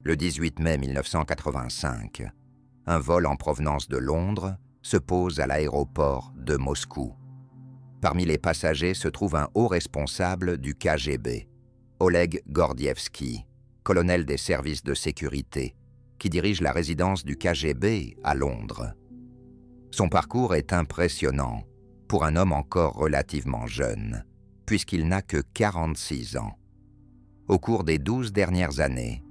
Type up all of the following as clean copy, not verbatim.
Le 18 mai 1985, un vol en provenance de Londres se pose à l'aéroport de Moscou. Parmi les passagers se trouve un haut responsable du KGB, Oleg Gordievski, colonel des services de sécurité, qui dirige la résidence du KGB à Londres. Son parcours est impressionnant pour un homme encore relativement jeune, puisqu'il n'a que 46 ans. Au cours des 12 dernières années,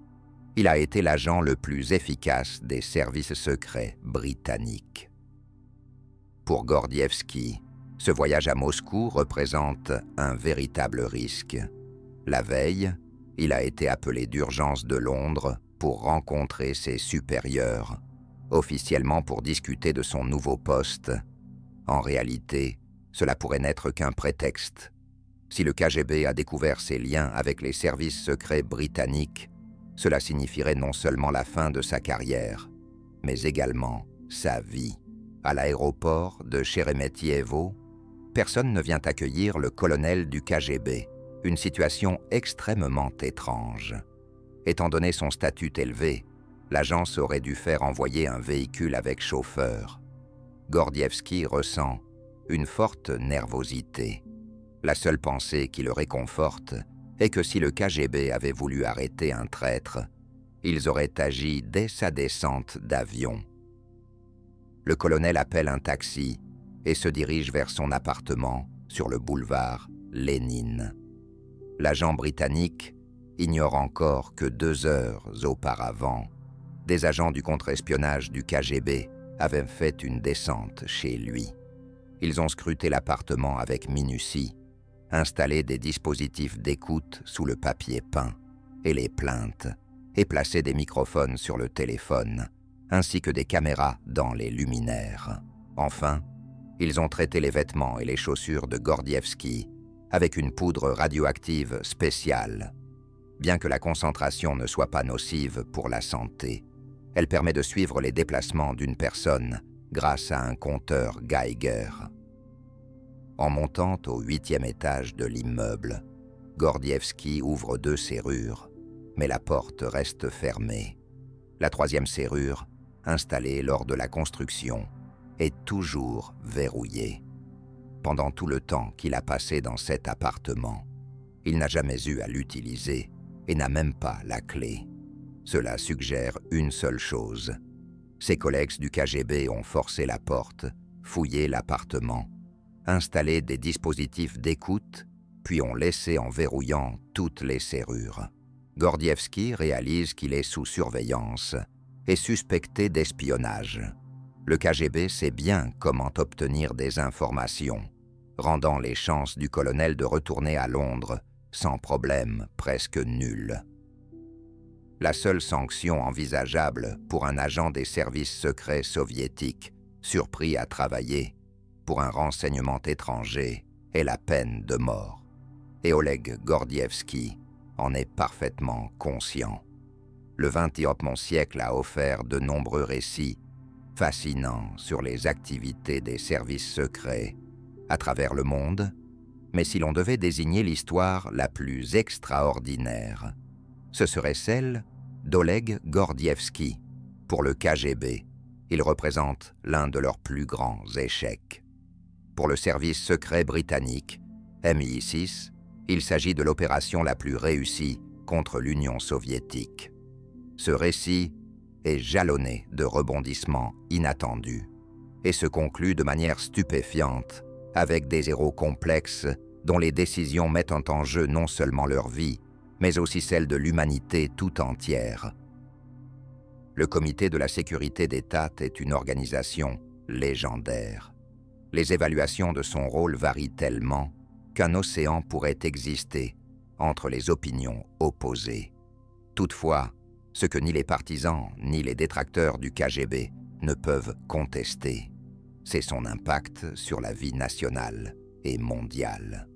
il a été l'agent le plus efficace des services secrets britanniques. Pour Gordievski, ce voyage à Moscou représente un véritable risque. La veille, il a été appelé d'urgence de Londres pour rencontrer ses supérieurs, officiellement pour discuter de son nouveau poste. En réalité, cela pourrait n'être qu'un prétexte. Si le KGB a découvert ses liens avec les services secrets britanniques, cela signifierait non seulement la fin de sa carrière, mais également sa vie. À l'aéroport de Sheremetyevo, personne ne vient accueillir le colonel du KGB, une situation extrêmement étrange. Étant donné son statut élevé, l'agence aurait dû faire envoyer un véhicule avec chauffeur. Gordievski ressent une forte nervosité. La seule pensée qui le réconforte est que si le KGB avait voulu arrêter un traître, ils auraient agi dès sa descente d'avion. Le colonel appelle un taxi et se dirige vers son appartement sur le boulevard Lénine. L'agent britannique ignore encore que 2 heures auparavant, des agents du contre-espionnage du KGB avaient fait une descente chez lui. Ils ont scruté l'appartement avec minutie, installé des dispositifs d'écoute sous le papier peint et les plaintes, et placé des microphones sur le téléphone, ainsi que des caméras dans les luminaires. Enfin, ils ont traité les vêtements et les chaussures de Gordievski avec une poudre radioactive spéciale. Bien que la concentration ne soit pas nocive pour la santé, elle permet de suivre les déplacements d'une personne grâce à un compteur Geiger. En montant au 8e étage de l'immeuble, Gordievski ouvre 2 serrures, mais la porte reste fermée. La 3e serrure, installée lors de la construction, est toujours verrouillée. Pendant tout le temps qu'il a passé dans cet appartement, il n'a jamais eu à l'utiliser et n'a même pas la clé. Cela suggère une seule chose. Ses collègues du KGB ont forcé la porte, fouillé l'appartement, installé des dispositifs d'écoute, puis ont laissé en verrouillant toutes les serrures. Gordievski réalise qu'il est sous surveillance et suspecté d'espionnage. Le KGB sait bien comment obtenir des informations, rendant les chances du colonel de retourner à Londres sans problème presque nulles. La seule sanction envisageable pour un agent des services secrets soviétiques surpris à travailler pour un renseignement étranger est la peine de mort. Et Oleg Gordievski en est parfaitement conscient. Le XXe siècle a offert de nombreux récits fascinants sur les activités des services secrets à travers le monde, mais si l'on devait désigner l'histoire la plus extraordinaire, ce serait celle d'Oleg Gordievski. Pour le KGB, il représente l'un de leurs plus grands échecs. Pour le service secret britannique, MI6, il s'agit de l'opération la plus réussie contre l'Union soviétique. Ce récit est jalonné de rebondissements inattendus et se conclut de manière stupéfiante avec des héros complexes dont les décisions mettent en jeu non seulement leur vie, mais aussi celle de l'humanité tout entière. Le Comité de la sécurité d'État est une organisation légendaire. Les évaluations de son rôle varient tellement qu'un océan pourrait exister entre les opinions opposées. Toutefois, ce que ni les partisans ni les détracteurs du KGB ne peuvent contester, c'est son impact sur la vie nationale et mondiale.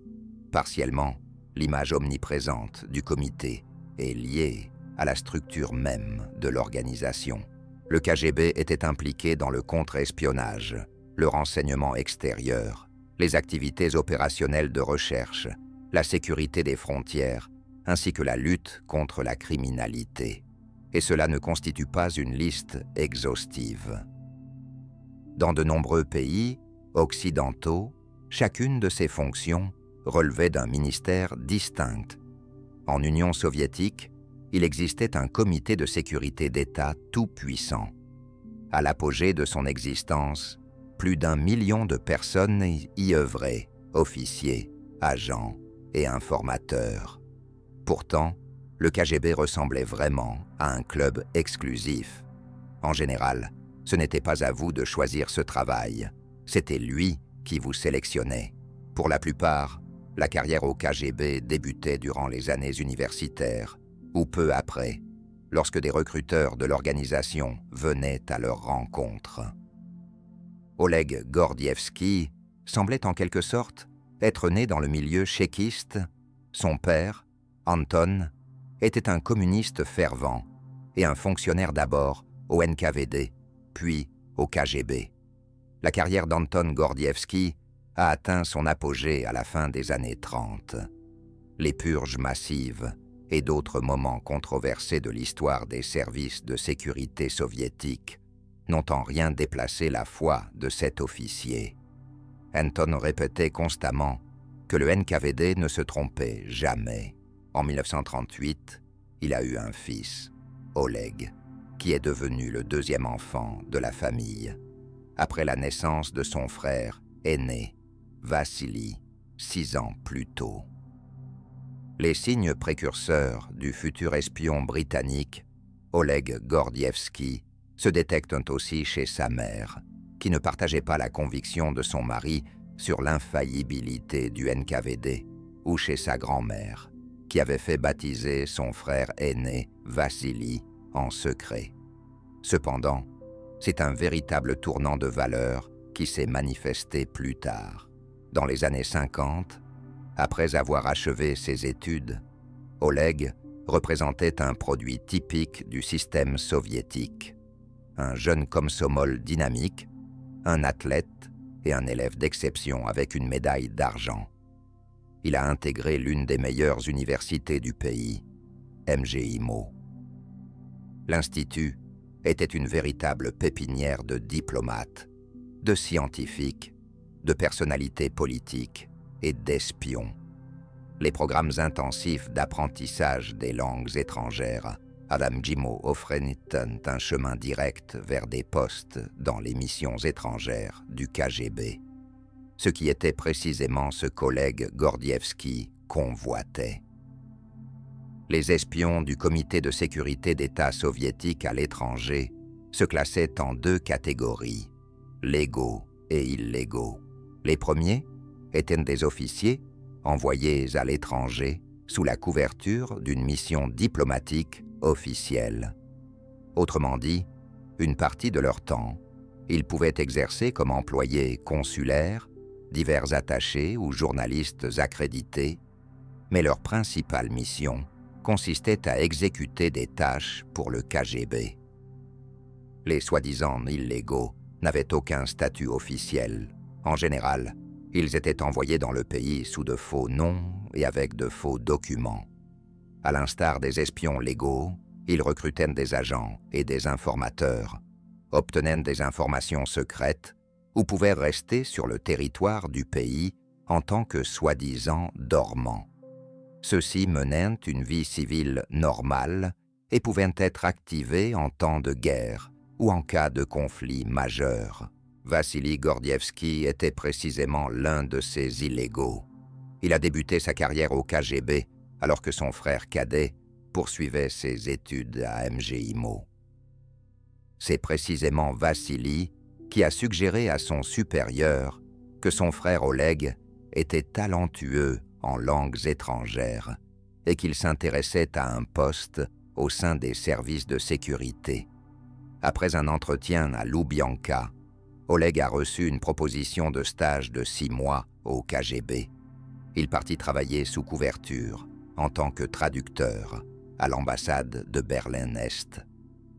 Partiellement, l'image omniprésente du comité est liée à la structure même de l'organisation. Le KGB était impliqué dans le contre-espionnage, le renseignement extérieur, les activités opérationnelles de recherche, la sécurité des frontières, ainsi que la lutte contre la criminalité. et cela ne constitue pas une liste exhaustive. Dans de nombreux pays occidentaux, chacune de ces fonctions relevait d'un ministère distinct. En Union soviétique, il existait un comité de sécurité d'État tout-puissant. À l'apogée de son existence, plus d'1 million de personnes y œuvraient, officiers, agents et informateurs. Pourtant, le KGB ressemblait vraiment à un club exclusif. En général, ce n'était pas à vous de choisir ce travail, c'était lui qui vous sélectionnait. Pour la plupart, la carrière au KGB débutait durant les années universitaires, ou peu après, lorsque des recruteurs de l'organisation venaient à leur rencontre. Oleg Gordievski semblait en quelque sorte être né dans le milieu tchéquiste. Son père, Anton, était un communiste fervent et un fonctionnaire d'abord au NKVD, puis au KGB. La carrière d'Anton Gordievski a atteint son apogée à la fin des années 30. Les purges massives et d'autres moments controversés de l'histoire des services de sécurité soviétiques n'ont en rien déplacé la foi de cet officier. Anton répétait constamment que le NKVD ne se trompait jamais. En 1938, il a eu un fils, Oleg, qui est devenu le deuxième enfant de la famille, après la naissance de son frère aîné, Vassili, 6 ans plus tôt. Les signes précurseurs du futur espion britannique, Oleg Gordievski, se détectent aussi chez sa mère, qui ne partageait pas la conviction de son mari sur l'infaillibilité du NKVD, ou chez sa grand-mère, qui avait fait baptiser son frère aîné, Vassili, en secret. Cependant, c'est un véritable tournant de valeur qui s'est manifesté plus tard. Dans les années 50, après avoir achevé ses études, Oleg représentait un produit typique du système soviétique. Un jeune komsomol dynamique, un athlète et un élève d'exception avec une médaille d'argent. Il a intégré l'une des meilleures universités du pays, MGIMO. L'Institut était une véritable pépinière de diplomates, de scientifiques, de personnalités politiques et d'espions. Les programmes intensifs d'apprentissage des langues étrangères à l'MGIMO offraient un chemin direct vers des postes dans les missions étrangères du KGB, ce qui était précisément ce qu'Oleg Gordievski convoitait. Les espions du Comité de sécurité d'État soviétique à l'étranger se classaient en 2 catégories, légaux et illégaux. Les premiers étaient des officiers envoyés à l'étranger sous la couverture d'une mission diplomatique officielle. Autrement dit, une partie de leur temps, ils pouvaient exercer comme employés consulaires, divers attachés ou journalistes accrédités, mais leur principale mission consistait à exécuter des tâches pour le KGB. Les soi-disant illégaux n'avaient aucun statut officiel. En général, ils étaient envoyés dans le pays sous de faux noms et avec de faux documents. À l'instar des espions légaux, ils recrutaient des agents et des informateurs, obtenaient des informations secrètes ou pouvaient rester sur le territoire du pays en tant que soi-disant dormants. Ceux-ci menaient une vie civile normale et pouvaient être activés en temps de guerre ou en cas de conflit majeur. Vassili Gordievski était précisément l'un de ces illégaux. Il a débuté sa carrière au KGB alors que son frère cadet poursuivait ses études à MGIMO. C'est précisément Vassili qui a suggéré à son supérieur que son frère Oleg était talentueux en langues étrangères et qu'il s'intéressait à un poste au sein des services de sécurité. Après un entretien à Loubianka, Oleg a reçu une proposition de stage de 6 mois au KGB. Il partit travailler sous couverture en tant que traducteur à l'ambassade de Berlin-Est.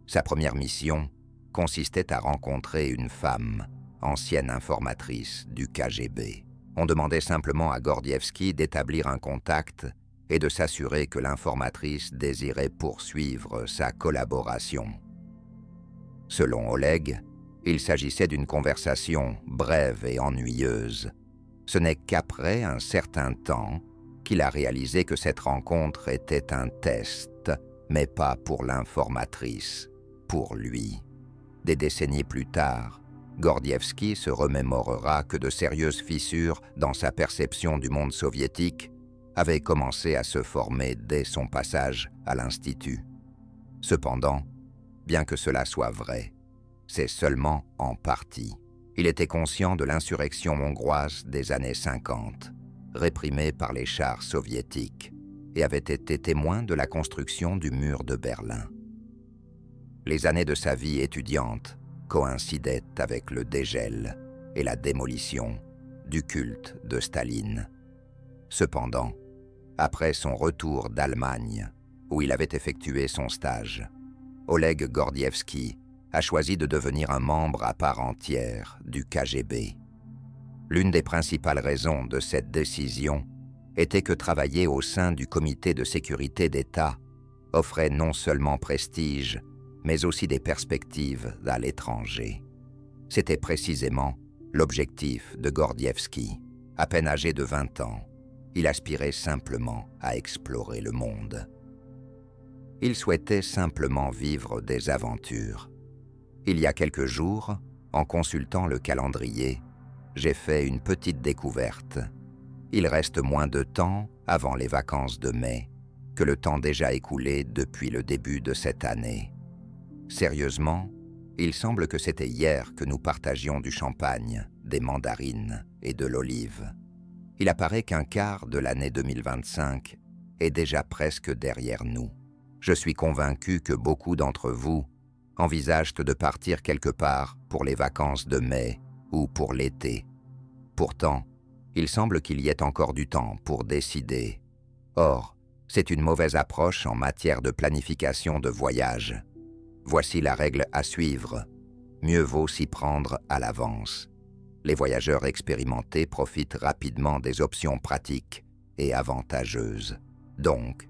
Sa première mission consistait à rencontrer une femme, ancienne informatrice du KGB. On demandait simplement à Gordievski d'établir un contact et de s'assurer que l'informatrice désirait poursuivre sa collaboration. Selon Oleg, il s'agissait d'une conversation brève et ennuyeuse. Ce n'est qu'après un certain temps qu'il a réalisé que cette rencontre était un test, mais pas pour l'informatrice, pour lui. Des décennies plus tard, Gordievski se remémorera que de sérieuses fissures dans sa perception du monde soviétique avaient commencé à se former dès son passage à l'Institut. Cependant, bien que cela soit vrai, c'est seulement en partie. Il était conscient de l'insurrection hongroise des années 50, réprimée par les chars soviétiques, et avait été témoin de la construction du mur de Berlin. Les années de sa vie étudiante coïncidaient avec le dégel et la démolition du culte de Staline. Cependant, après son retour d'Allemagne, où il avait effectué son stage, Oleg Gordievski a choisi de devenir un membre à part entière du KGB. L'une des principales raisons de cette décision était que travailler au sein du comité de sécurité d'État offrait non seulement prestige, mais aussi des perspectives à l'étranger. C'était précisément l'objectif de Gordievski. À peine âgé de 20 ans, il aspirait simplement à explorer le monde. Il souhaitait simplement vivre des aventures. Il y a quelques jours, en consultant le calendrier, j'ai fait une petite découverte. Il reste moins de temps avant les vacances de mai que le temps déjà écoulé depuis le début de cette année. Sérieusement, il semble que c'était hier que nous partagions du champagne, des mandarines et de l'olive. Il apparaît qu'un quart de l'année 2025 est déjà presque derrière nous. Je suis convaincu que beaucoup d'entre vous envisagent de partir quelque part pour les vacances de mai ou pour l'été. Pourtant, il semble qu'il y ait encore du temps pour décider. Or, c'est une mauvaise approche en matière de planification de voyage. Voici la règle à suivre. Mieux vaut s'y prendre à l'avance. Les voyageurs expérimentés profitent rapidement des options pratiques et avantageuses. Donc,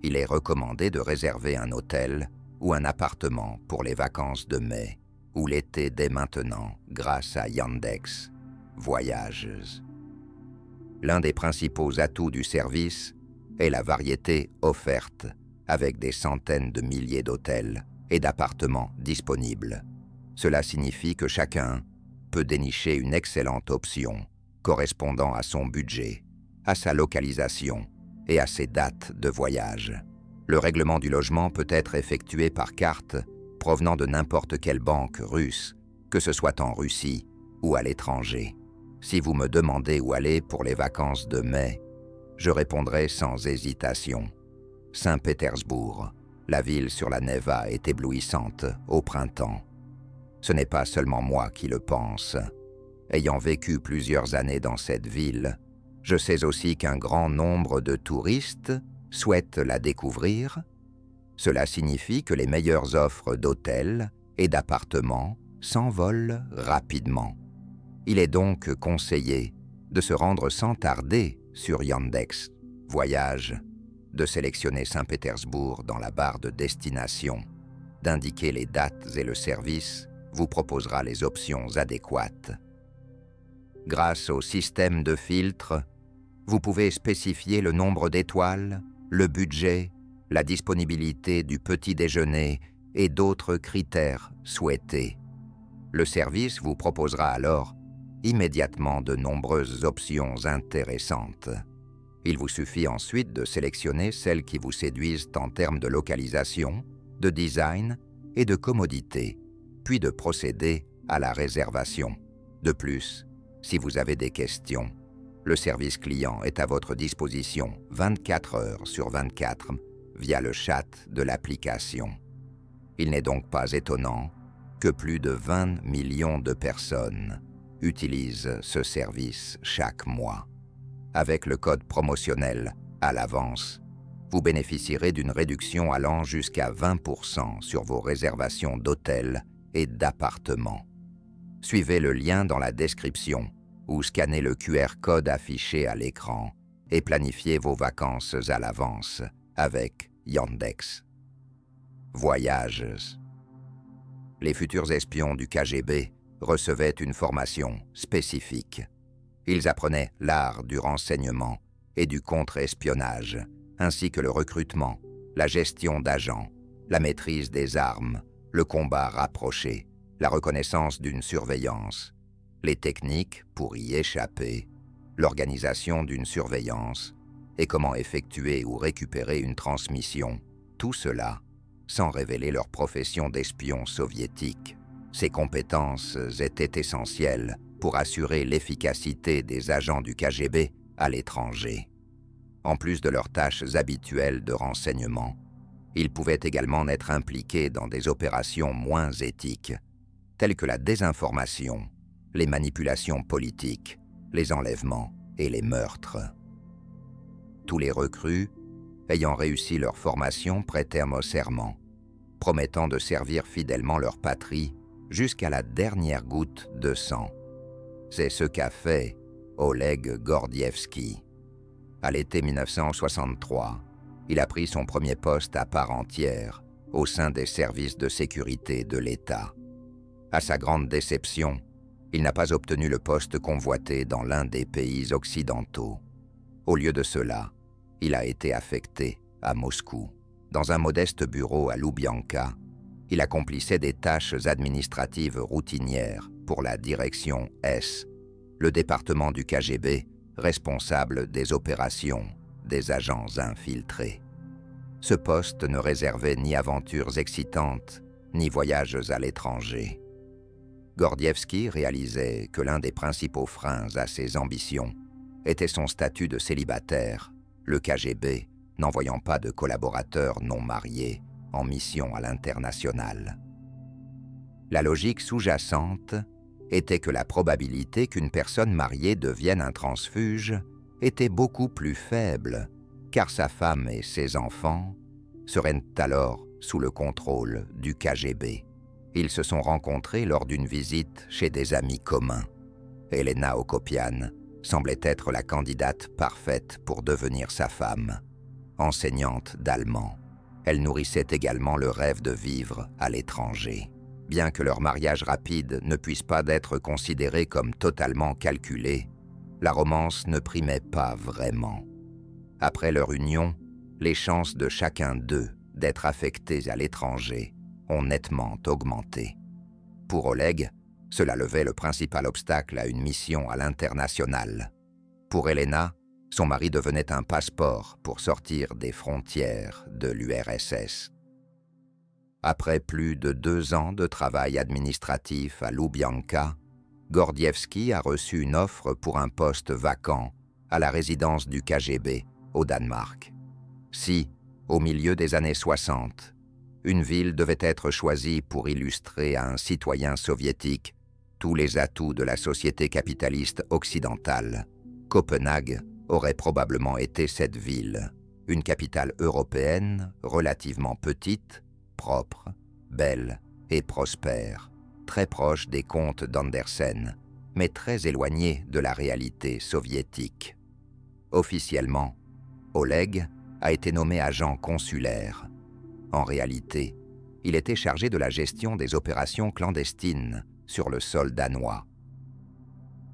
il est recommandé de réserver un hôtel ou un appartement pour les vacances de mai ou l'été dès maintenant grâce à Yandex Voyages. L'un des principaux atouts du service est la variété offerte, avec des centaines de milliers d'hôtels et d'appartements disponibles. Cela signifie que chacun peut dénicher une excellente option correspondant à son budget, à sa localisation et à ses dates de voyage. Le règlement du logement peut être effectué par carte provenant de n'importe quelle banque russe, que ce soit en Russie ou à l'étranger. Si vous me demandez où aller pour les vacances de mai, je répondrai sans hésitation. Saint-Pétersbourg, la ville sur la Neva est éblouissante au printemps. Ce n'est pas seulement moi qui le pense. Ayant vécu plusieurs années dans cette ville, je sais aussi qu'un grand nombre de touristes souhaitent la découvrir. Cela signifie que les meilleures offres d'hôtels et d'appartements s'envolent rapidement. Il est donc conseillé de se rendre sans tarder sur Yandex Voyages, de sélectionner Saint-Pétersbourg dans la barre de destination, d'indiquer les dates et le service vous proposera les options adéquates. Grâce au système de filtre, vous pouvez spécifier le nombre d'étoiles, le budget, la disponibilité du petit déjeuner et d'autres critères souhaités. Le service vous proposera alors immédiatement de nombreuses options intéressantes. Il vous suffit ensuite de sélectionner celles qui vous séduisent en termes de localisation, de design et de commodité, puis de procéder à la réservation. De plus, si vous avez des questions, le service client est à votre disposition 24 heures sur 24 via le chat de l'application. Il n'est donc pas étonnant que plus de 20 millions de personnes utilisent ce service chaque mois. Avec le code promotionnel à l'avance, vous bénéficierez d'une réduction allant jusqu'à 20% sur vos réservations d'hôtels et d'appartements. Suivez le lien dans la description ou scannez le QR code affiché à l'écran et planifiez vos vacances à l'avance avec Yandex. Voyages. Les futurs espions du KGB recevaient une formation spécifique. Ils apprenaient l'art du renseignement et du contre-espionnage, ainsi que le recrutement, la gestion d'agents, la maîtrise des armes, le combat rapproché, la reconnaissance d'une surveillance, les techniques pour y échapper, l'organisation d'une surveillance et comment effectuer ou récupérer une transmission, tout cela sans révéler leur profession d'espion soviétique. Ces compétences étaient essentielles pour assurer l'efficacité des agents du KGB à l'étranger. En plus de leurs tâches habituelles de renseignement, ils pouvaient également être impliqués dans des opérations moins éthiques, telles que la désinformation, les manipulations politiques, les enlèvements et les meurtres. Tous les recrues, ayant réussi leur formation, prêtèrent serment, promettant de servir fidèlement leur patrie jusqu'à la dernière goutte de sang. C'est ce qu'a fait Oleg Gordievski. À l'été 1963, il a pris son premier poste à part entière au sein des services de sécurité de l'État. À sa grande déception, il n'a pas obtenu le poste convoité dans l'un des pays occidentaux. Au lieu de cela, il a été affecté à Moscou. Dans un modeste bureau à Loubianka, il accomplissait des tâches administratives routinières pour la direction S, le département du KGB responsable des opérations des agents infiltrés. Ce poste ne réservait ni aventures excitantes, ni voyages à l'étranger. Gordievski réalisait que l'un des principaux freins à ses ambitions était son statut de célibataire, le KGB n'envoyant pas de collaborateurs non mariés en mission à l'international. La logique sous-jacente était que la probabilité qu'une personne mariée devienne un transfuge était beaucoup plus faible, car sa femme et ses enfants seraient alors sous le contrôle du KGB. Ils se sont rencontrés lors d'une visite chez des amis communs. Elena Okopian semblait être la candidate parfaite pour devenir sa femme. Enseignante d'allemand, elle nourrissait également le rêve de vivre à l'étranger. Bien que leur mariage rapide ne puisse pas être considéré comme totalement calculé, la romance ne primait pas vraiment. Après leur union, les chances de chacun d'eux d'être affectés à l'étranger ont nettement augmenté. Pour Oleg, cela levait le principal obstacle à une mission à l'international. Pour Elena, son mari devenait un passeport pour sortir des frontières de l'URSS. Après plus de 2 ans de travail administratif à Loubianka, Gordievski a reçu une offre pour un poste vacant à la résidence du KGB au Danemark. Si, au milieu des années 60, une ville devait être choisie pour illustrer à un citoyen soviétique tous les atouts de la société capitaliste occidentale, Copenhague aurait probablement été cette ville, une capitale européenne relativement petite, propre, belle et prospère, très proche des contes d'Andersen, mais très éloignée de la réalité soviétique. Officiellement, Oleg a été nommé agent consulaire. En réalité, il était chargé de la gestion des opérations clandestines sur le sol danois.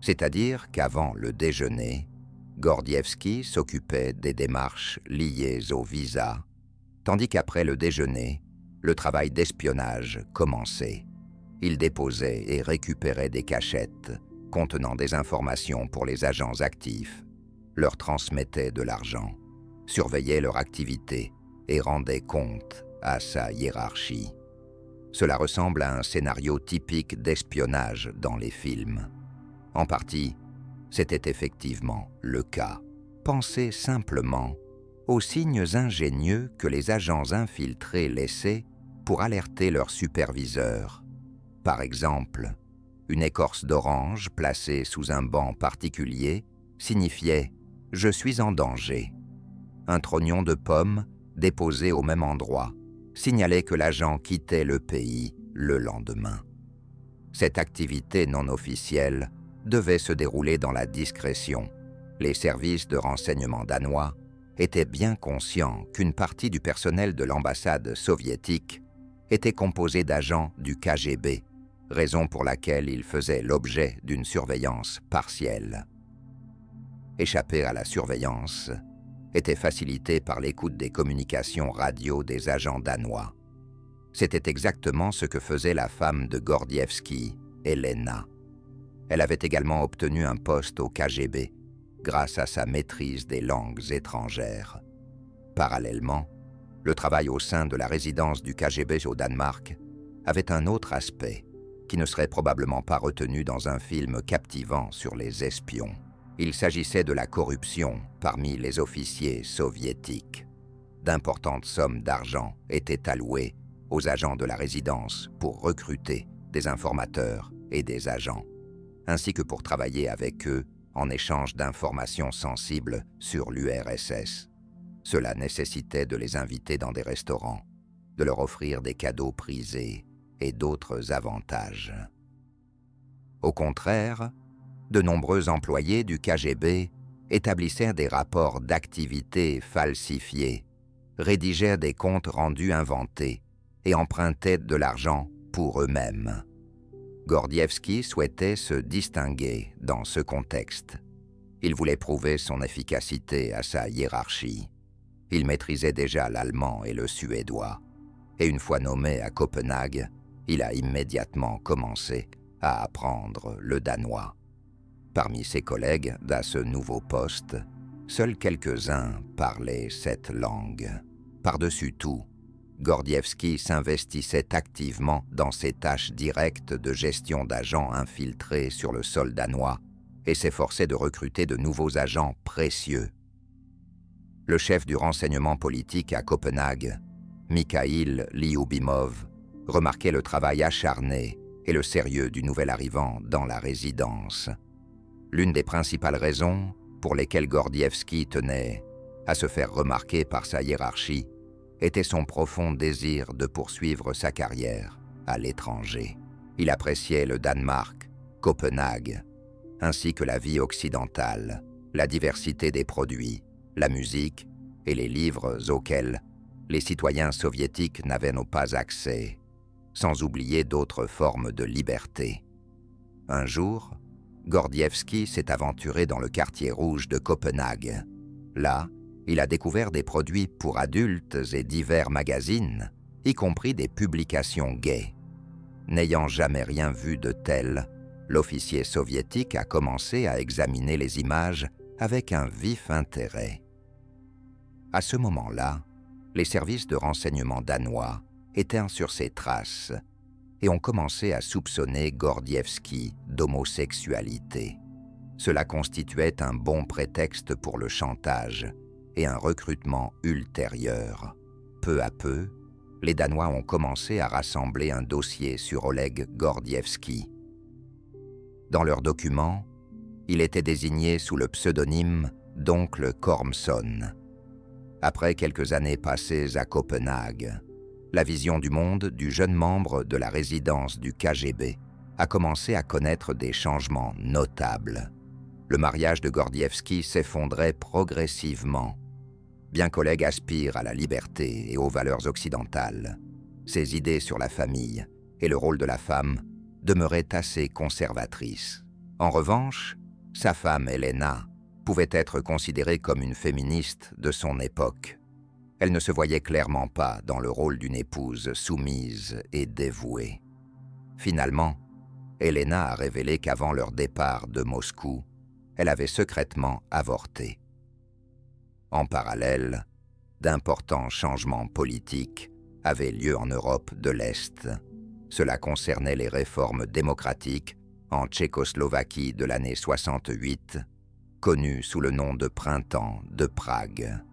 C'est-à-dire qu'avant le déjeuner, Gordievski s'occupait des démarches liées au visa, tandis qu'après le déjeuner, le travail d'espionnage commençait. Il déposait et récupérait des cachettes contenant des informations pour les agents actifs, leur transmettait de l'argent, surveillait leur activité et rendait compte à sa hiérarchie. Cela ressemble à un scénario typique d'espionnage dans les films. En partie, c'était effectivement le cas. Pensez simplement aux signes ingénieux que les agents infiltrés laissaient pour alerter leurs superviseurs. Par exemple, une écorce d'orange placée sous un banc particulier signifiait « Je suis en danger ». Un trognon de pomme déposé au même endroit signalait que l'agent quittait le pays le lendemain. Cette activité non officielle devait se dérouler dans la discrétion Les services de renseignement danois étaient bien conscients qu'une partie du personnel de l'ambassade soviétique était composée d'agents du KGB, raison pour laquelle ils faisaient l'objet d'une surveillance partielle. Échapper à la surveillance était facilité par l'écoute des communications radio des agents danois. C'était exactement ce que faisait la femme de Gordievski, Elena. Elle avait également obtenu un poste au KGB grâce à sa maîtrise des langues étrangères. Parallèlement, le travail au sein de la résidence du KGB au Danemark avait un autre aspect qui ne serait probablement pas retenu dans un film captivant sur les espions. Il s'agissait de la corruption parmi les officiers soviétiques. D'importantes sommes d'argent étaient allouées aux agents de la résidence pour recruter des informateurs et des agents, ainsi que pour travailler avec eux en échange d'informations sensibles sur l'URSS. Cela nécessitait de les inviter dans des restaurants, de leur offrir des cadeaux prisés et d'autres avantages. Au contraire, de nombreux employés du KGB établissaient des rapports d'activité falsifiés, rédigèrent des comptes rendus inventés et empruntaient de l'argent pour eux-mêmes. Gordievski souhaitait se distinguer dans ce contexte. Il voulait prouver son efficacité à sa hiérarchie. Il maîtrisait déjà l'allemand et le suédois, et une fois nommé à Copenhague, il a immédiatement commencé à apprendre le danois. Parmi ses collègues à ce nouveau poste, seuls quelques-uns parlaient cette langue. Par-dessus tout, Gordievski s'investissait activement dans ses tâches directes de gestion d'agents infiltrés sur le sol danois et s'efforçait de recruter de nouveaux agents précieux. Le chef du renseignement politique à Copenhague, Mikhail Lyubimov, remarquait le travail acharné et le sérieux du nouvel arrivant dans la résidence. L'une des principales raisons pour lesquelles Gordievski tenait à se faire remarquer par sa hiérarchie était son profond désir de poursuivre sa carrière à l'étranger. Il appréciait le Danemark, Copenhague, ainsi que la vie occidentale, la diversité des produits, la musique et les livres auxquels les citoyens soviétiques n'avaient pas accès, sans oublier d'autres formes de liberté. Un jour, Gordievski s'est aventuré dans le quartier rouge de Copenhague. Là, il a découvert des produits pour adultes et divers magazines, y compris des publications gays. N'ayant jamais rien vu de tel, l'officier soviétique a commencé à examiner les images avec un vif intérêt. À ce moment-là, les services de renseignement danois étaient sur ses traces et ont commencé à soupçonner Gordievski d'homosexualité. Cela constituait un bon prétexte pour le chantage et un recrutement ultérieur. Peu à peu, les Danois ont commencé à rassembler un dossier sur Oleg Gordievski. Dans leurs documents, il était désigné sous le pseudonyme d'Oncle Kormson. Après quelques années passées à Copenhague, la vision du monde du jeune membre de la résidence du KGB a commencé à connaître des changements notables. Le mariage de Gordievski s'effondrait progressivement. Bien qu'Oleg aspire à la liberté et aux valeurs occidentales, ses idées sur la famille et le rôle de la femme demeuraient assez conservatrices. En revanche, sa femme Elena pouvait être considérée comme une féministe de son époque. Elle ne se voyait clairement pas dans le rôle d'une épouse soumise et dévouée. Finalement, Elena a révélé qu'avant leur départ de Moscou, elle avait secrètement avorté. En parallèle, d'importants changements politiques avaient lieu en Europe de l'Est. Cela concernait les réformes démocratiques en Tchécoslovaquie de l'année 68, connue sous le nom de Printemps de Prague.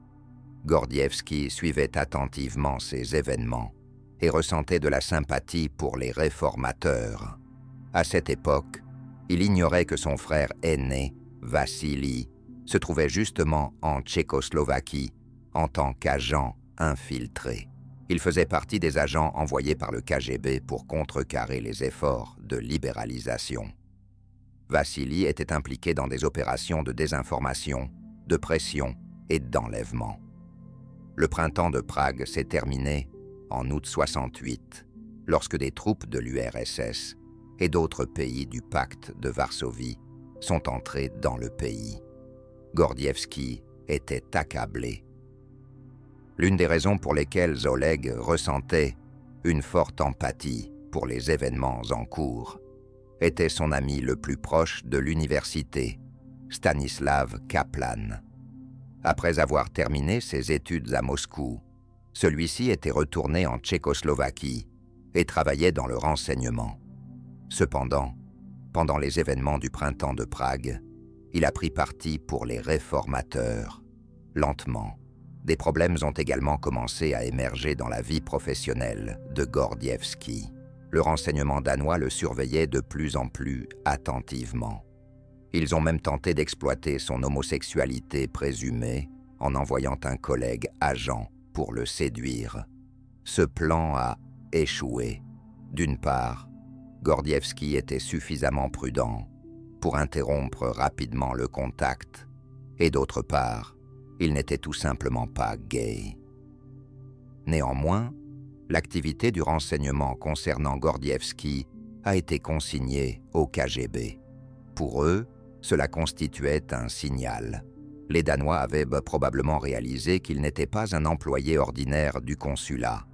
Gordievski suivait attentivement ces événements et ressentait de la sympathie pour les réformateurs. À cette époque, il ignorait que son frère aîné, Vassili, se trouvait justement en Tchécoslovaquie en tant qu'agent infiltré. Il faisait partie des agents envoyés par le KGB pour contrecarrer les efforts de libéralisation. Vassili était impliqué dans des opérations de désinformation, de pression et d'enlèvement. Le printemps de Prague s'est terminé en août 68, lorsque des troupes de l'URSS et d'autres pays du pacte de Varsovie sont entrés dans le pays. Gordievski était accablé. L'une des raisons pour lesquelles Oleg ressentait une forte empathie pour les événements en cours était son ami le plus proche de l'université, Stanislav Kaplan. Après avoir terminé ses études à Moscou, celui-ci était retourné en Tchécoslovaquie et travaillait dans le renseignement. Cependant, pendant les événements du printemps de Prague, il a pris parti pour les réformateurs. Lentement, des problèmes ont également commencé à émerger dans la vie professionnelle de Gordievski. Le renseignement danois le surveillait de plus en plus attentivement. Ils ont même tenté d'exploiter son homosexualité présumée en envoyant un collègue agent pour le séduire. Ce plan a échoué. D'une part, Gordievski était suffisamment prudent pour interrompre rapidement le contact, et d'autre part, il n'était tout simplement pas gay. Néanmoins, l'activité du renseignement concernant Gordievski a été consignée au KGB. Pour eux, cela constituait un signal. Les Danois avaient probablement réalisé qu'il n'était pas un employé ordinaire du consulat.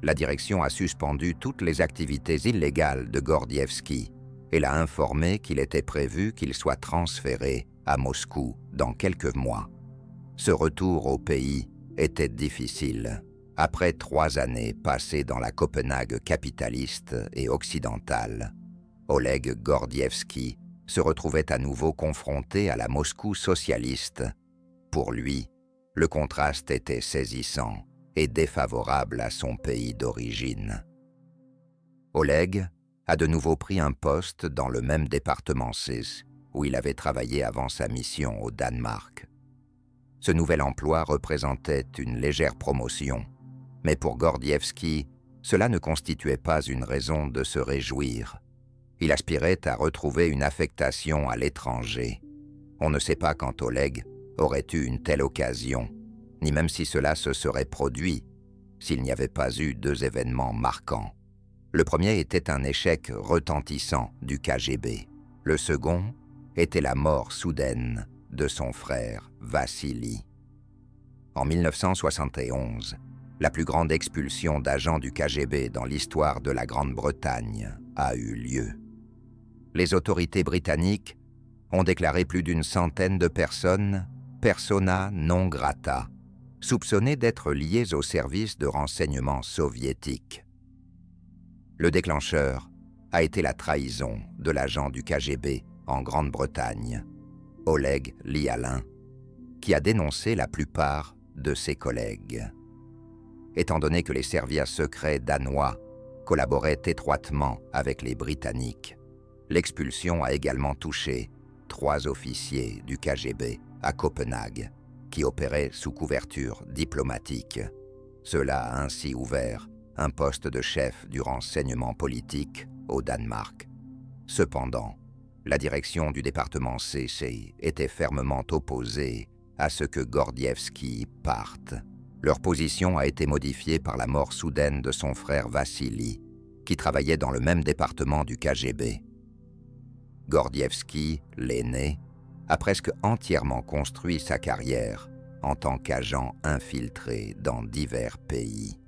La direction a suspendu toutes les activités illégales de Gordievski et l'a informé qu'il était prévu qu'il soit transféré à Moscou dans quelques mois. Ce retour au pays était difficile. Après 3 années passées dans la Copenhague capitaliste et occidentale, Oleg Gordievski se retrouvait à nouveau confronté à la Moscou socialiste. Pour lui, le contraste était saisissant et défavorable à son pays d'origine. Oleg a de nouveau pris un poste dans le même département 6 où il avait travaillé avant sa mission au Danemark. Ce nouvel emploi représentait une légère promotion, mais pour Gordievski, cela ne constituait pas une raison de se réjouir. Il aspirait à retrouver une affectation à l'étranger. On ne sait pas quand Oleg aurait eu une telle occasion, ni même si cela se serait produit s'il n'y avait pas eu 2 événements marquants. Le premier était un échec retentissant du KGB. Le second était la mort soudaine de son frère Vassili. En 1971, la plus grande expulsion d'agents du KGB dans l'histoire de la Grande-Bretagne a eu lieu. Les autorités britanniques ont déclaré plus d'une centaine de personnes persona non grata, soupçonnées d'être liées au service de renseignement soviétique. Le déclencheur a été la trahison de l'agent du KGB en Grande-Bretagne, Oleg Lialin, qui a dénoncé la plupart de ses collègues. Étant donné que les services secrets danois collaboraient étroitement avec les Britanniques, l'expulsion a également touché 3 officiers du KGB à Copenhague, qui opéraient sous couverture diplomatique. Cela a ainsi ouvert un poste de chef du renseignement politique au Danemark. Cependant, la direction du département CC était fermement opposée à ce que Gordievski parte. Leur position a été modifiée par la mort soudaine de son frère Vassili, qui travaillait dans le même département du KGB. Gordievski, l'aîné, a presque entièrement construit sa carrière en tant qu'agent infiltré dans divers pays.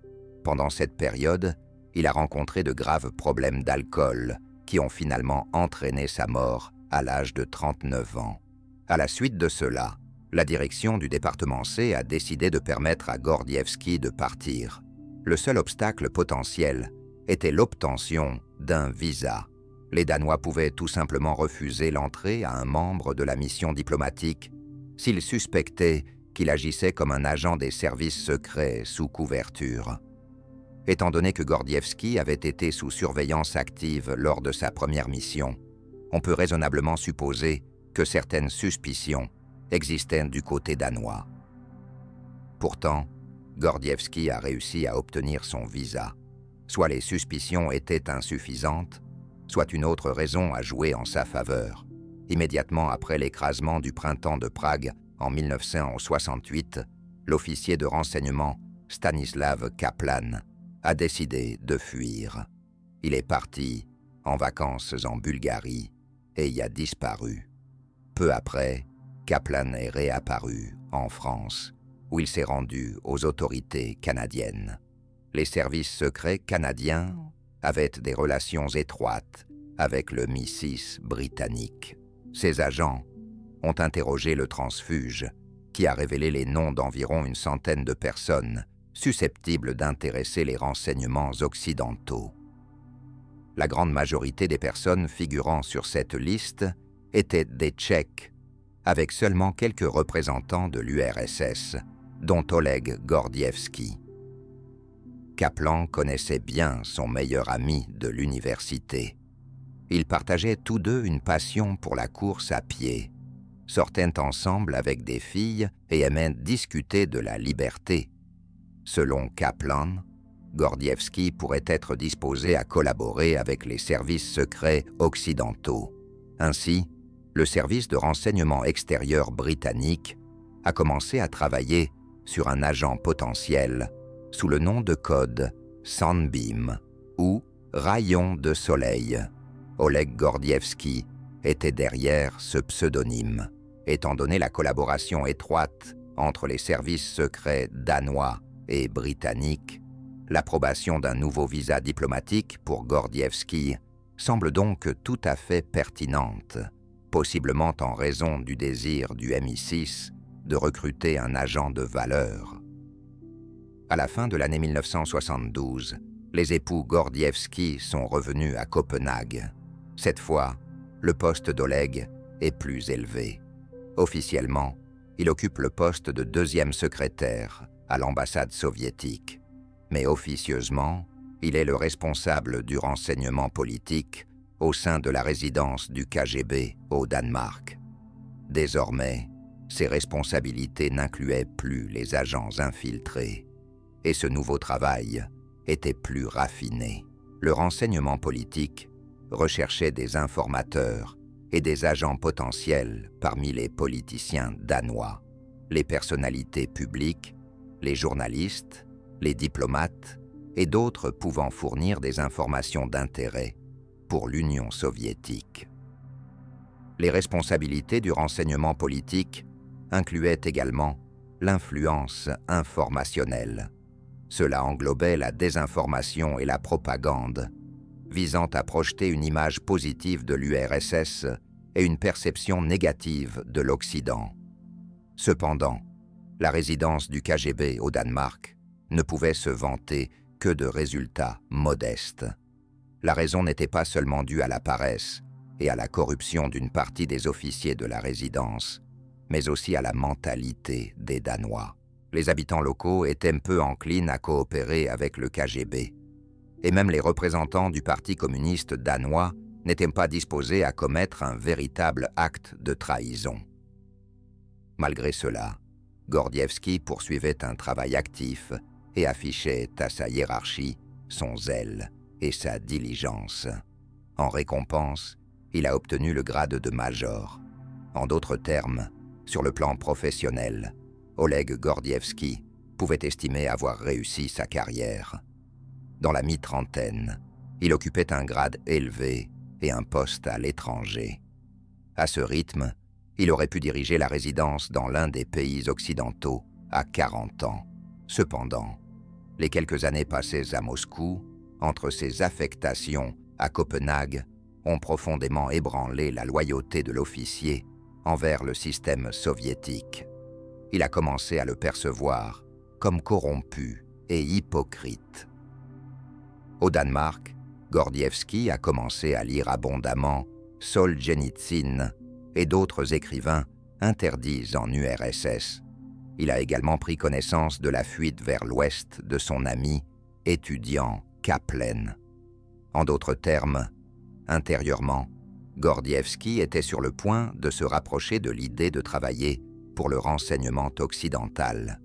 Pendant cette période, il a rencontré de graves problèmes d'alcool qui ont finalement entraîné sa mort à l'âge de 39 ans. À la suite de cela, la direction du département C a décidé de permettre à Gordievski de partir. Le seul obstacle potentiel était l'obtention d'un visa. Les Danois pouvaient tout simplement refuser l'entrée à un membre de la mission diplomatique s'ils suspectaient qu'il agissait comme un agent des services secrets sous couverture. Étant donné que Gordievski avait été sous surveillance active lors de sa première mission, on peut raisonnablement supposer que certaines suspicions existaient du côté danois. Pourtant, Gordievski a réussi à obtenir son visa. Soit les suspicions étaient insuffisantes, soit une autre raison a joué en sa faveur. Immédiatement après l'écrasement du printemps de Prague en 1968, l'officier de renseignement Stanislav Kaplan a décidé de fuir. Il est parti en vacances en Bulgarie et y a disparu. Peu après, Kaplan est réapparu en France, où il s'est rendu aux autorités canadiennes. Les services secrets canadiens avaient des relations étroites avec le MI6 britannique. Ces agents ont interrogé le transfuge, qui a révélé les noms d'environ une centaine de personnes susceptibles d'intéresser les renseignements occidentaux. La grande majorité des personnes figurant sur cette liste étaient des Tchèques, avec seulement quelques représentants de l'URSS, dont Oleg Gordievski. Kaplan connaissait bien son meilleur ami de l'université. Ils partageaient tous deux une passion pour la course à pied, sortaient ensemble avec des filles et aimaient discuter de la liberté. Selon Kaplan, Gordievski pourrait être disposé à collaborer avec les services secrets occidentaux. Ainsi, le service de renseignement extérieur britannique a commencé à travailler sur un agent potentiel sous le nom de code Sunbeam ou Rayon de soleil. Oleg Gordievski était derrière ce pseudonyme, étant donné la collaboration étroite entre les services secrets danois et britanniques. L'approbation d'un nouveau visa diplomatique pour Gordievski semble donc tout à fait pertinente, possiblement en raison du désir du MI6 de recruter un agent de valeur. À la fin de l'année 1972, les époux Gordievski sont revenus à Copenhague. Cette fois, le poste d'Oleg est plus élevé. Officiellement, il occupe le poste de deuxième secrétaire à l'ambassade soviétique. Mais officieusement, il est le responsable du renseignement politique au sein de la résidence du KGB au Danemark. Désormais, ses responsabilités n'incluaient plus les agents infiltrés, et ce nouveau travail était plus raffiné. Le renseignement politique recherchait des informateurs et des agents potentiels parmi les politiciens danois, les personnalités publiques, les journalistes, les diplomates et d'autres pouvant fournir des informations d'intérêt pour l'Union soviétique. Les responsabilités du renseignement politique incluaient également l'influence informationnelle. Cela englobait la désinformation et la propagande, visant à projeter une image positive de l'URSS et une perception négative de l'Occident. Cependant, la résidence du KGB au Danemark ne pouvait se vanter que de résultats modestes. La raison n'était pas seulement due à la paresse et à la corruption d'une partie des officiers de la résidence, mais aussi à la mentalité des Danois. Les habitants locaux étaient peu enclins à coopérer avec le KGB, et même les représentants du Parti communiste danois n'étaient pas disposés à commettre un véritable acte de trahison. Malgré cela, Gordievski poursuivait un travail actif et affichait à sa hiérarchie son zèle et sa diligence. En récompense, il a obtenu le grade de major. En d'autres termes, sur le plan professionnel, Oleg Gordievski pouvait estimer avoir réussi sa carrière. Dans la mi-trentaine, il occupait un grade élevé et un poste à l'étranger. À ce rythme, il aurait pu diriger la résidence dans l'un des pays occidentaux à 40 ans. Cependant, les quelques années passées à Moscou, entre ses affectations à Copenhague, ont profondément ébranlé la loyauté de l'officier envers le système soviétique. Il a commencé à le percevoir comme corrompu et hypocrite. Au Danemark, Gordievski a commencé à lire abondamment Solzhenitsyn et d'autres écrivains interdits en URSS. Il a également pris connaissance de la fuite vers l'ouest de son ami, étudiant Kaplan. En d'autres termes, intérieurement, Gordievski était sur le point de se rapprocher de l'idée de travailler pour le renseignement occidental.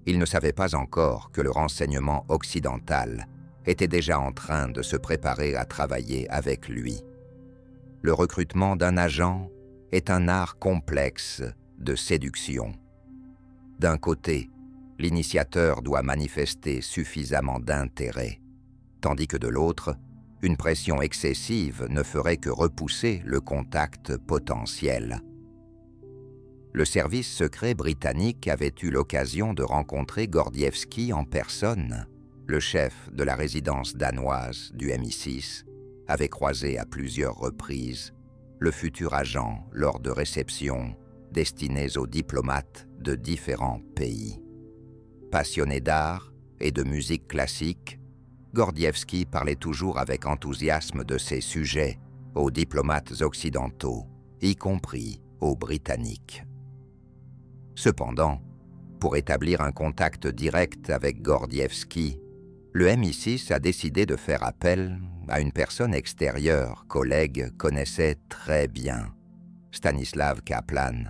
Il ne savait pas encore que le renseignement occidental était déjà en train de se préparer à travailler avec lui. Le recrutement d'un agent est un art complexe de séduction. D'un côté, l'initiateur doit manifester suffisamment d'intérêt, tandis que de l'autre, une pression excessive ne ferait que repousser le contact potentiel. Le service secret britannique avait eu l'occasion de rencontrer Gordievsky en personne. Le chef de la résidence danoise du MI6 avait croisé à plusieurs reprises le futur agent lors de réceptions destinées aux diplomates de différents pays. Passionné d'art et de musique classique, Gordievsky parlait toujours avec enthousiasme de ses sujets aux diplomates occidentaux, y compris aux Britanniques. Cependant, pour établir un contact direct avec Gordievsky, le MI6 a décidé de faire appel à une personne extérieure qu'Oleg connaissait très bien. Stanislav Kaplan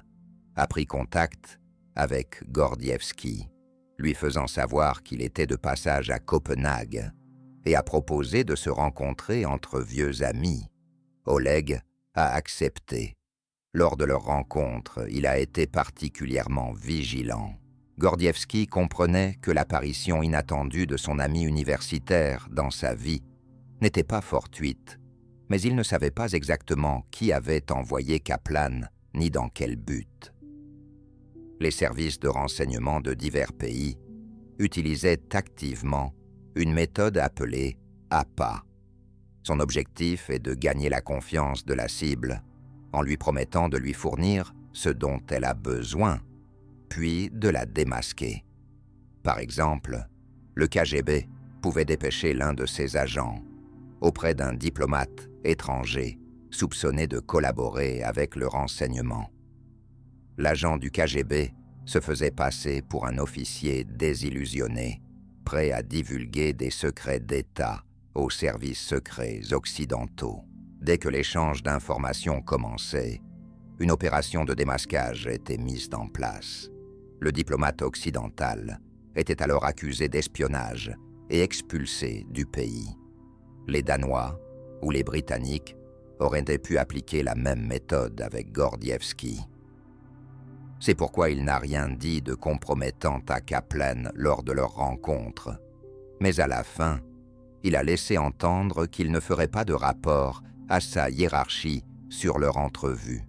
a pris contact avec Gordievsky, lui faisant savoir qu'il était de passage à Copenhague, et a proposé de se rencontrer entre vieux amis. Oleg a accepté. Lors de leur rencontre, il a été particulièrement vigilant. Gordievsky comprenait que l'apparition inattendue de son ami universitaire dans sa vie n'était pas fortuite, mais il ne savait pas exactement qui avait envoyé Kaplan ni dans quel but. Les services de renseignement de divers pays utilisaient activement une méthode appelée APA. Son objectif est de gagner la confiance de la cible en lui promettant de lui fournir ce dont elle a besoin, puis de la démasquer. Par exemple, le KGB pouvait dépêcher l'un de ses agents auprès d'un diplomate étranger soupçonné de collaborer avec le renseignement. L'agent du KGB se faisait passer pour un officier désillusionné, prêt à divulguer des secrets d'État aux services secrets occidentaux. Dès que l'échange d'informations commençait, une opération de démasquage était mise en place. Le diplomate occidental était alors accusé d'espionnage et expulsé du pays. Les Danois ou les Britanniques auraient pu appliquer la même méthode avec Gordievsky. C'est pourquoi il n'a rien dit de compromettant à Kaplan lors de leur rencontre. Mais à la fin, il a laissé entendre qu'il ne ferait pas de rapport à sa hiérarchie sur leur entrevue.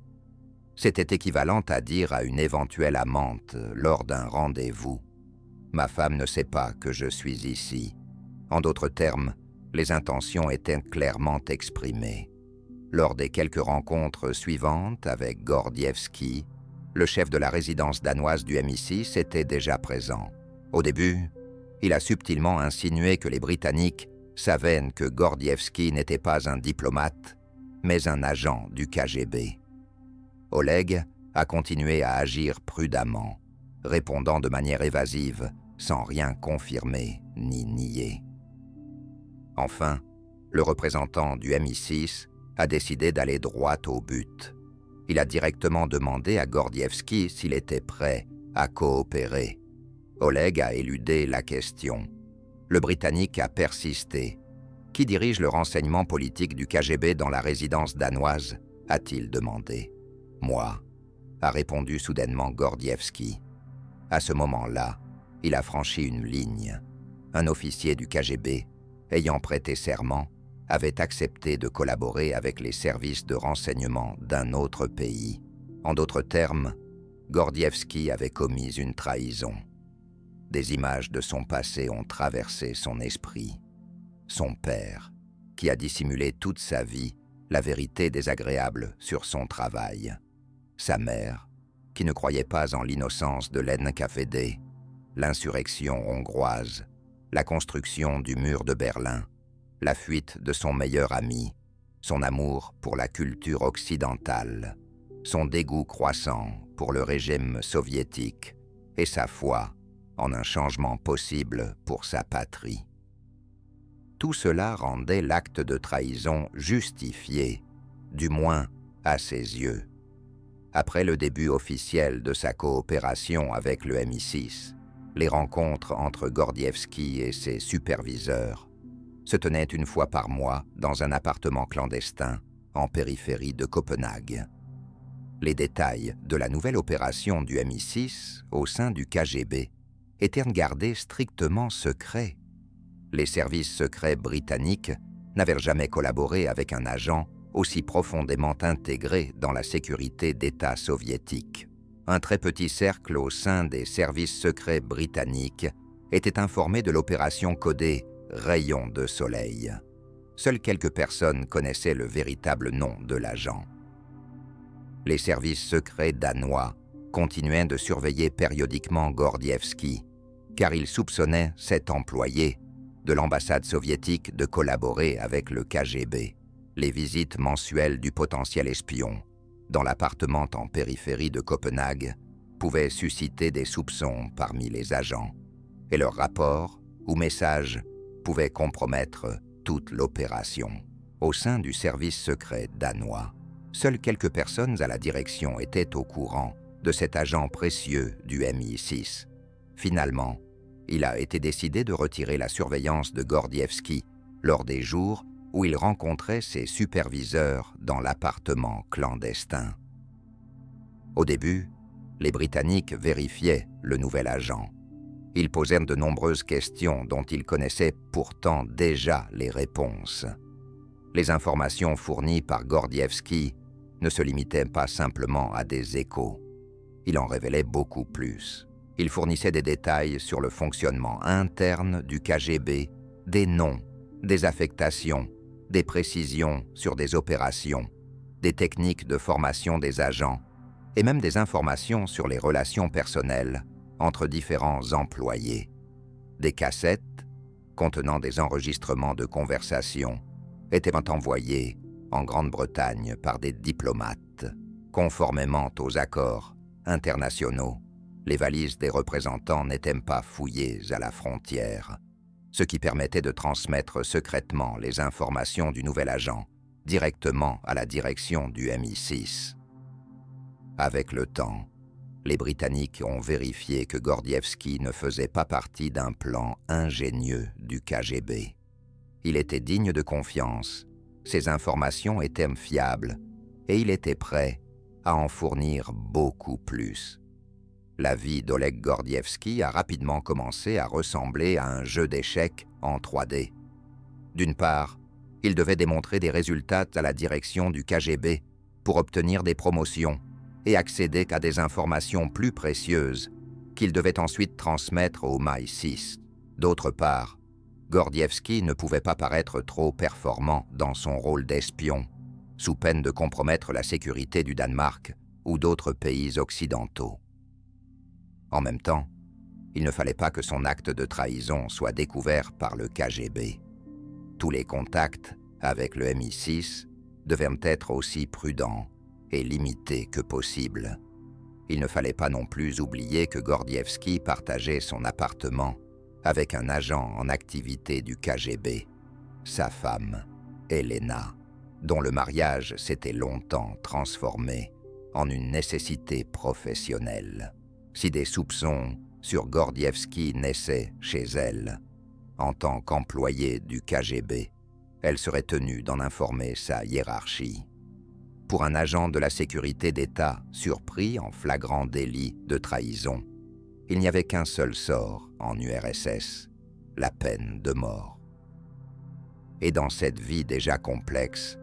C'était équivalent à dire à une éventuelle amante lors d'un rendez-vous « Ma femme ne sait pas que je suis ici ». En d'autres termes, les intentions étaient clairement exprimées. Lors des quelques rencontres suivantes avec Gordievsky, le chef de la résidence danoise du MI6 était déjà présent. Au début, il a subtilement insinué que les Britanniques savaient que Gordievsky n'était pas un diplomate, mais un agent du KGB. Oleg a continué à agir prudemment, répondant de manière évasive, sans rien confirmer ni nier. Enfin, le représentant du MI6 a décidé d'aller droit au but. Il a directement demandé à Gordievsky s'il était prêt à coopérer. Oleg a éludé la question. Le Britannique a persisté. « Qui dirige le renseignement politique du KGB dans la résidence danoise ?» a-t-il demandé. « Moi », a répondu soudainement Gordievsky. À ce moment-là, il a franchi une ligne. Un officier du KGB, ayant prêté serment, avait accepté de collaborer avec les services de renseignement d'un autre pays. En d'autres termes, Gordievsky avait commis une trahison. Des images de son passé ont traversé son esprit. Son père, qui a dissimulé toute sa vie la vérité désagréable sur son travail. Sa mère, qui ne croyait pas en l'innocence de l'NKVD, l'insurrection hongroise, la construction du mur de Berlin, la fuite de son meilleur ami, son amour pour la culture occidentale, son dégoût croissant pour le régime soviétique et sa foi en un changement possible pour sa patrie. Tout cela rendait l'acte de trahison justifié, du moins à ses yeux. Après le début officiel de sa coopération avec le MI6, les rencontres entre Gordievsky et ses superviseurs se tenaient une fois par mois dans un appartement clandestin en périphérie de Copenhague. Les détails de la nouvelle opération du MI6 au sein du KGB étaient gardés strictement secrets. Les services secrets britanniques n'avaient jamais collaboré avec un agent aussi profondément intégré dans la sécurité d'État soviétique. Un très petit cercle au sein des services secrets britanniques était informé de l'opération codée « Rayon de soleil ». Seules quelques personnes connaissaient le véritable nom de l'agent. Les services secrets danois continuaient de surveiller périodiquement Gordievski, car ils soupçonnaient cet employé de l'ambassade soviétique de collaborer avec le KGB. Les visites mensuelles du potentiel espion dans l'appartement en périphérie de Copenhague pouvaient susciter des soupçons parmi les agents, et leurs rapports ou messages pouvaient compromettre toute l'opération. Au sein du service secret danois, seules quelques personnes à la direction étaient au courant de cet agent précieux du MI6. Finalement, il a été décidé de retirer la surveillance de Gordievski lors des jours où il rencontrait ses superviseurs dans l'appartement clandestin. Au début, les Britanniques vérifiaient le nouvel agent. Ils posèrent de nombreuses questions dont ils connaissaient pourtant déjà les réponses. Les informations fournies par Gordievski ne se limitaient pas simplement à des échos. Il en révélait beaucoup plus. Il fournissait des détails sur le fonctionnement interne du KGB, des noms, des affectations, des précisions sur des opérations, des techniques de formation des agents et même des informations sur les relations personnelles entre différents employés. Des cassettes contenant des enregistrements de conversations étaient envoyées en Grande-Bretagne par des diplomates. Conformément aux accords internationaux, les valises des représentants n'étaient pas fouillées à la frontière, ce qui permettait de transmettre secrètement les informations du nouvel agent directement à la direction du MI6. Avec le temps, les Britanniques ont vérifié que Gordievski ne faisait pas partie d'un plan ingénieux du KGB. Il était digne de confiance, ses informations étaient fiables et il était prêt à en fournir beaucoup plus. La vie d'Oleg Gordievski a rapidement commencé à ressembler à un jeu d'échecs en 3D. D'une part, il devait démontrer des résultats à la direction du KGB pour obtenir des promotions et accéder à des informations plus précieuses qu'il devait ensuite transmettre au MI6. D'autre part, Gordievski ne pouvait pas paraître trop performant dans son rôle d'espion, sous peine de compromettre la sécurité du Danemark ou d'autres pays occidentaux. En même temps, il ne fallait pas que son acte de trahison soit découvert par le KGB. Tous les contacts avec le MI6 devaient être aussi prudents et limités que possible. Il ne fallait pas non plus oublier que Gordievski partageait son appartement avec un agent en activité du KGB, sa femme, Elena, dont le mariage s'était longtemps transformé en une nécessité professionnelle. Si des soupçons sur Gordievski naissaient chez elle, en tant qu'employée du KGB, elle serait tenue d'en informer sa hiérarchie. Pour un agent de la sécurité d'État surpris en flagrant délit de trahison, il n'y avait qu'un seul sort en URSS, la peine de mort. Et dans cette vie déjà complexe,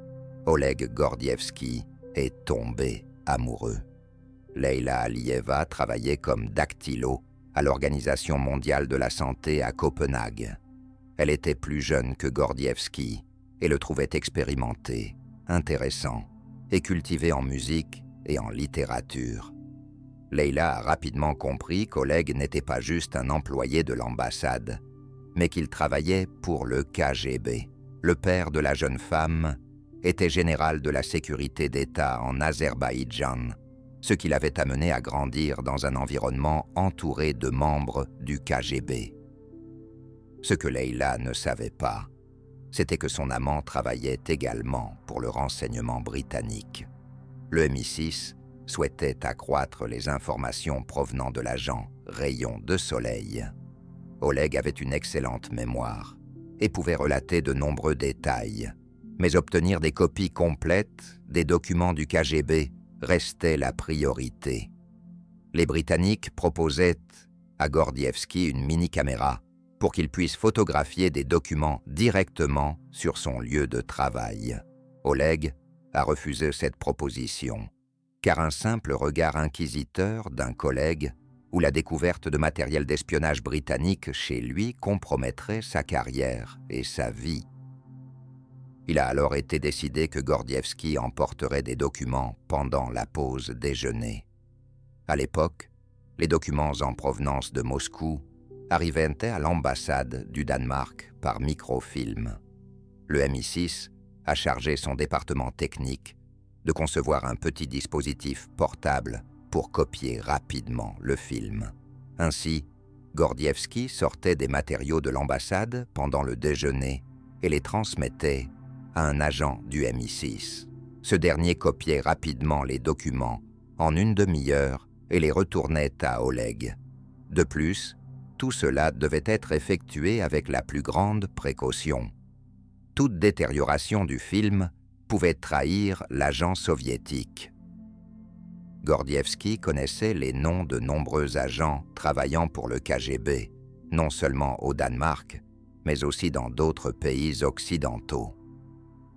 Oleg Gordievski est tombé amoureux. Leila Alieva travaillait comme dactylo à l'Organisation mondiale de la santé à Copenhague. Elle était plus jeune que Gordievski et le trouvait expérimenté, intéressant et cultivé en musique et en littérature. Leila a rapidement compris qu'Oleg n'était pas juste un employé de l'ambassade, mais qu'il travaillait pour le KGB. Le père de la jeune femme était général de la sécurité d'État en Azerbaïdjan, ce qui l'avait amené à grandir dans un environnement entouré de membres du KGB. Ce que Leila ne savait pas, c'était que son amant travaillait également pour le renseignement britannique. Le MI6 souhaitait accroître les informations provenant de l'agent Rayon de soleil. Oleg avait une excellente mémoire et pouvait relater de nombreux détails, Mais obtenir des copies complètes des documents du KGB restait la priorité. Les Britanniques proposaient à Gordievski une mini-caméra pour qu'il puisse photographier des documents directement sur son lieu de travail. Oleg a refusé cette proposition, car un simple regard inquisiteur d'un collègue ou la découverte de matériel d'espionnage britannique chez lui compromettrait sa carrière et sa vie. Il a alors été décidé que Gordievski emporterait des documents pendant la pause déjeuner. À l'époque, les documents en provenance de Moscou arrivaient à l'ambassade du Danemark par microfilm. Le MI6 a chargé son département technique de concevoir un petit dispositif portable pour copier rapidement le film. Ainsi, Gordievski sortait des matériaux de l'ambassade pendant le déjeuner et les transmettait à un agent du MI6. Ce dernier copiait rapidement les documents en une demi-heure et les retournait à Oleg. De plus, tout cela devait être effectué avec la plus grande précaution. Toute détérioration du film pouvait trahir l'agent soviétique. Gordievski connaissait les noms de nombreux agents travaillant pour le KGB, non seulement au Danemark, mais aussi dans d'autres pays occidentaux.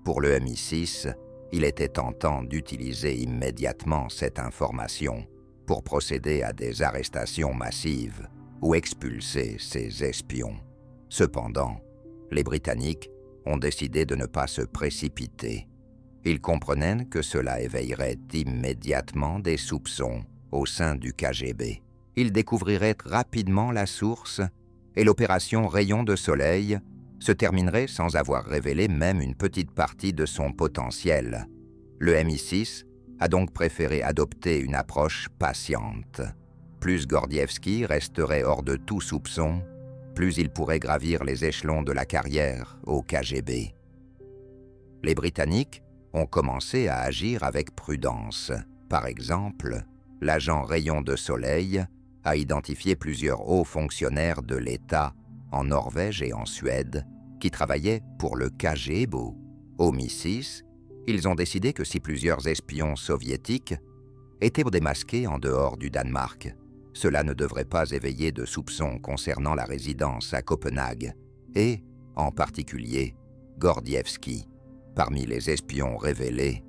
Pour le MI6, il était tentant d'utiliser immédiatement cette information pour procéder à des arrestations massives ou expulser ses espions. Cependant, les Britanniques ont décidé de ne pas se précipiter. Ils comprenaient que cela éveillerait immédiatement des soupçons au sein du KGB. Ils découvriraient rapidement la source et l'opération Rayon de Soleil se terminerait sans avoir révélé même une petite partie de son potentiel. Le MI6 a donc préféré adopter une approche patiente. Plus Gordievski resterait hors de tout soupçon, plus il pourrait gravir les échelons de la carrière au KGB. Les Britanniques ont commencé à agir avec prudence. Par exemple, l'agent Rayon de Soleil a identifié plusieurs hauts fonctionnaires de l'État en Norvège et en Suède qui travaillaient pour le KGB. Au MI6, ils ont décidé que si plusieurs espions soviétiques étaient démasqués en dehors du Danemark, cela ne devrait pas éveiller de soupçons concernant la résidence à Copenhague et, en particulier, Gordievski. Parmi les espions révélés,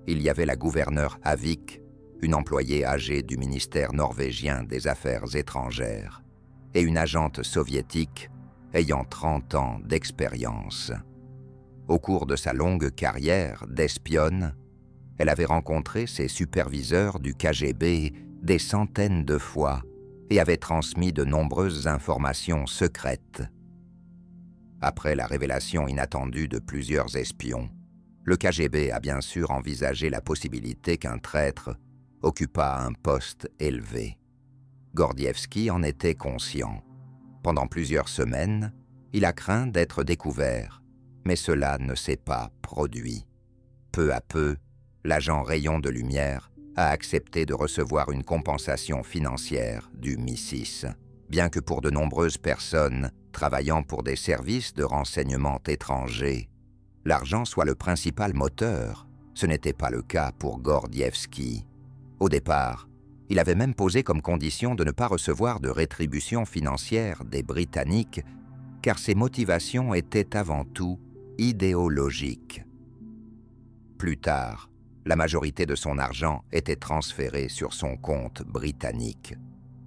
il y avait la gouverneure Havik, une employée âgée du ministère norvégien des Affaires étrangères, et une agente soviétique ayant 30 ans d'expérience. Au cours de sa longue carrière d'espionne, elle avait rencontré ses superviseurs du KGB des centaines de fois et avait transmis de nombreuses informations secrètes. Après la révélation inattendue de plusieurs espions, le KGB a bien sûr envisagé la possibilité qu'un traître occupât un poste élevé. Gordievski en était conscient. Pendant plusieurs semaines, il a craint d'être découvert, mais cela ne s'est pas produit. Peu à peu, l'agent Rayon de Lumière a accepté de recevoir une compensation financière du MI6, bien que pour de nombreuses personnes travaillant pour des services de renseignement étrangers, l'argent soit le principal moteur. Ce n'était pas le cas pour Gordievski. Au départ, il avait même posé comme condition de ne pas recevoir de rétribution financière des Britanniques, car ses motivations étaient avant tout idéologiques. Plus tard, la majorité de son argent était transférée sur son compte britannique,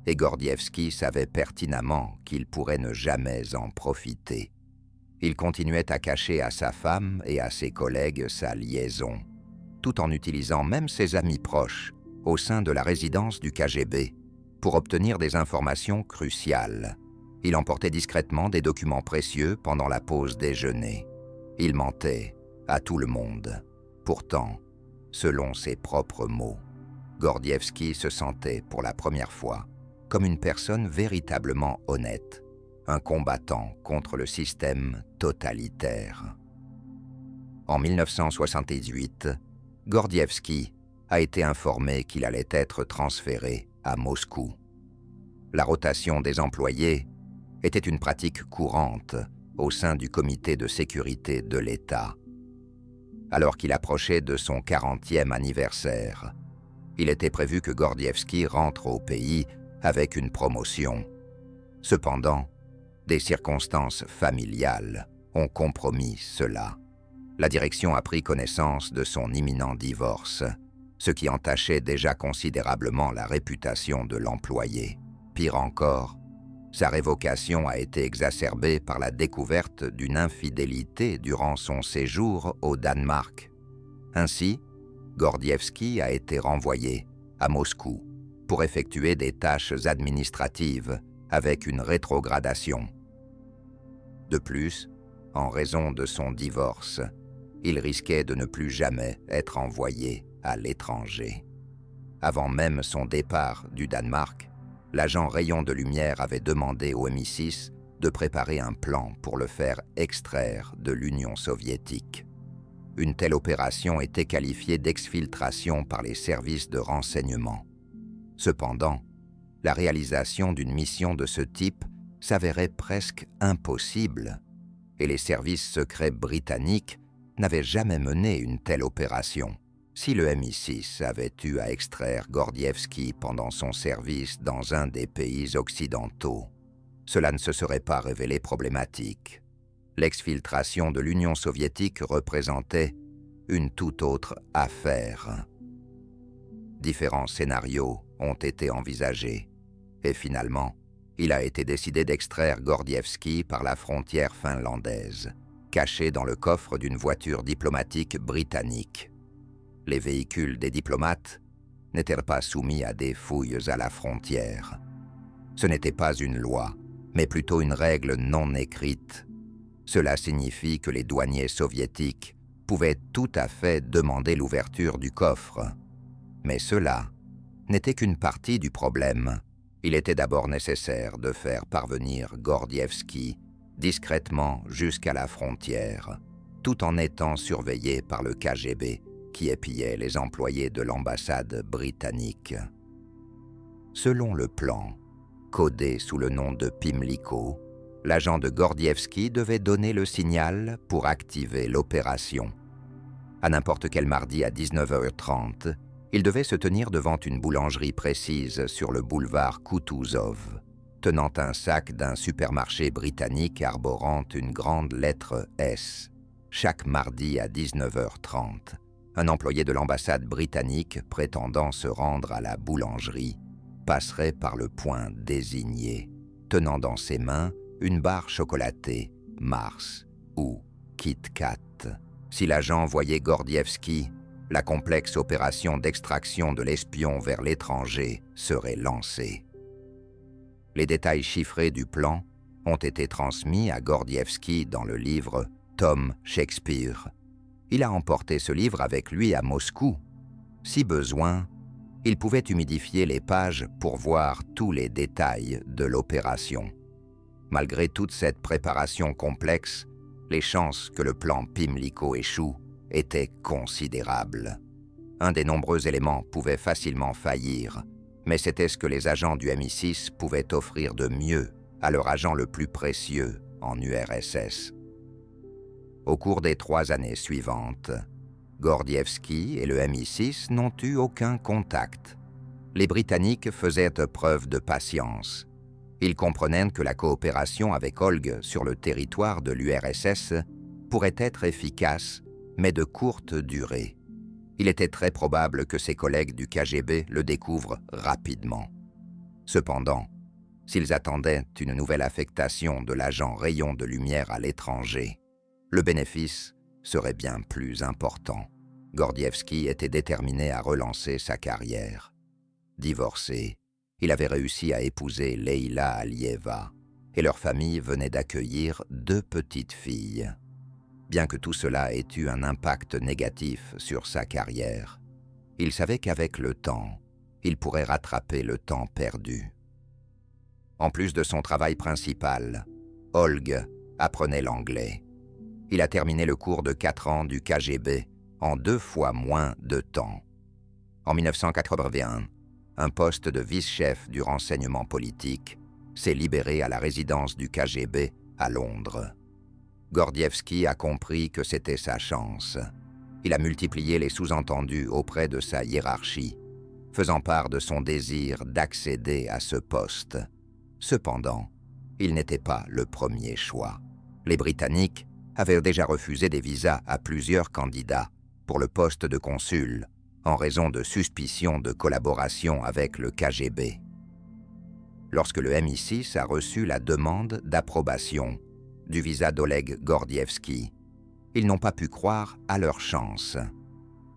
et Gordievski savait pertinemment qu'il pourrait ne jamais en profiter. Il continuait à cacher à sa femme et à ses collègues sa liaison, tout en utilisant même ses amis proches au sein de la résidence du KGB pour obtenir des informations cruciales. Il emportait discrètement des documents précieux pendant la pause déjeuner. Il mentait à tout le monde. Pourtant, selon ses propres mots, Gordievski se sentait pour la première fois comme une personne véritablement honnête, un combattant contre le système totalitaire. En 1978, Gordievski a été informé qu'il allait être transféré à Moscou. La rotation des employés était une pratique courante au sein du comité de sécurité de l'État. alors qu'il approchait de son 40e anniversaire. Il était prévu que Gordievski rentre au pays avec une promotion. Cependant, des circonstances familiales ont compromis cela. La direction a pris connaissance de son imminent divorce, ce qui entachait déjà considérablement la réputation de l'employé. Pire encore, sa révocation a été exacerbée par la découverte d'une infidélité durant son séjour au Danemark. Ainsi, Gordievski a été renvoyé à Moscou pour effectuer des tâches administratives avec une rétrogradation. De plus, en raison de son divorce, il risquait de ne plus jamais être envoyé à l'étranger. Avant même son départ du Danemark, l'agent Rayon de Lumière avait demandé au MI6 de préparer un plan pour le faire extraire de l'Union soviétique. Une telle opération était qualifiée d'exfiltration par les services de renseignement. Cependant, la réalisation d'une mission de ce type s'avérait presque impossible, et les services secrets britanniques n'avaient jamais mené une telle opération. Si le MI6 avait eu à extraire Gordievski pendant son service dans un des pays occidentaux, cela ne se serait pas révélé problématique. L'exfiltration de l'Union soviétique représentait une toute autre affaire. Différents scénarios ont été envisagés, et finalement, il a été décidé d'extraire Gordievski par la frontière finlandaise, caché dans le coffre d'une voiture diplomatique britannique. Les véhicules des diplomates n'étaient pas soumis à des fouilles à la frontière. Ce n'était pas une loi, mais plutôt une règle non écrite. Cela signifie que les douaniers soviétiques pouvaient tout à fait demander l'ouverture du coffre. Mais cela n'était qu'une partie du problème. Il était d'abord nécessaire de faire parvenir Gordievski discrètement jusqu'à la frontière, tout en étant surveillé par le KGB qui épiait les employés de l'ambassade britannique. Selon le plan, codé sous le nom de Pimlico, l'agent de Gordievski devait donner le signal pour activer l'opération. À n'importe quel mardi à 19h30, il devait se tenir devant une boulangerie précise sur le boulevard Kutuzov, tenant un sac d'un supermarché britannique arborant une grande lettre S. Chaque mardi à 19h30, un employé de l'ambassade britannique prétendant se rendre à la boulangerie passerait par le point désigné, tenant dans ses mains une barre chocolatée Mars ou Kit Kat. Si l'agent voyait Gordievski, la complexe opération d'extraction de l'espion vers l'étranger serait lancée. Les détails chiffrés du plan ont été transmis à Gordievski dans le livre Tom Shakespeare. Il a emporté ce livre avec lui à Moscou. Si besoin, il pouvait humidifier les pages pour voir tous les détails de l'opération. Malgré toute cette préparation complexe, les chances que le plan Pimlico échoue étaient considérables. Un des nombreux éléments pouvait facilement faillir, mais c'était ce que les agents du MI6 pouvaient offrir de mieux à leur agent le plus précieux en URSS. Au cours des 3 années suivantes, Gordievski et le MI6 n'ont eu aucun contact. Les Britanniques faisaient preuve de patience. Ils comprenaient que la coopération avec Olg sur le territoire de l'URSS pourrait être efficace, mais de courte durée. Il était très probable que ses collègues du KGB le découvrent rapidement. Cependant, s'ils attendaient une nouvelle affectation de l'agent Rayon de Lumière à l'étranger, le bénéfice serait bien plus important. Gordievski était déterminé à relancer sa carrière. Divorcé, il avait réussi à épouser Leila Alieva, et leur famille venait d'accueillir 2 petites filles. Bien que tout cela ait eu un impact négatif sur sa carrière, il savait qu'avec le temps, il pourrait rattraper le temps perdu. En plus de son travail principal, Olg apprenait l'anglais. Il a terminé le cours de 4 ans du KGB en 2 fois moins de temps. En 1981, un poste de vice-chef du renseignement politique s'est libéré à la résidence du KGB à Londres. Gordievski a compris que c'était sa chance. Il a multiplié les sous-entendus auprès de sa hiérarchie, faisant part de son désir d'accéder à ce poste. Cependant, il n'était pas le premier choix. Les Britanniques avaient déjà refusé des visas à plusieurs candidats pour le poste de consul, en raison de suspicions de collaboration avec le KGB. Lorsque le MI6 a reçu la demande d'approbation du visa d'Oleg Gordievski, ils n'ont pas pu croire à leur chance.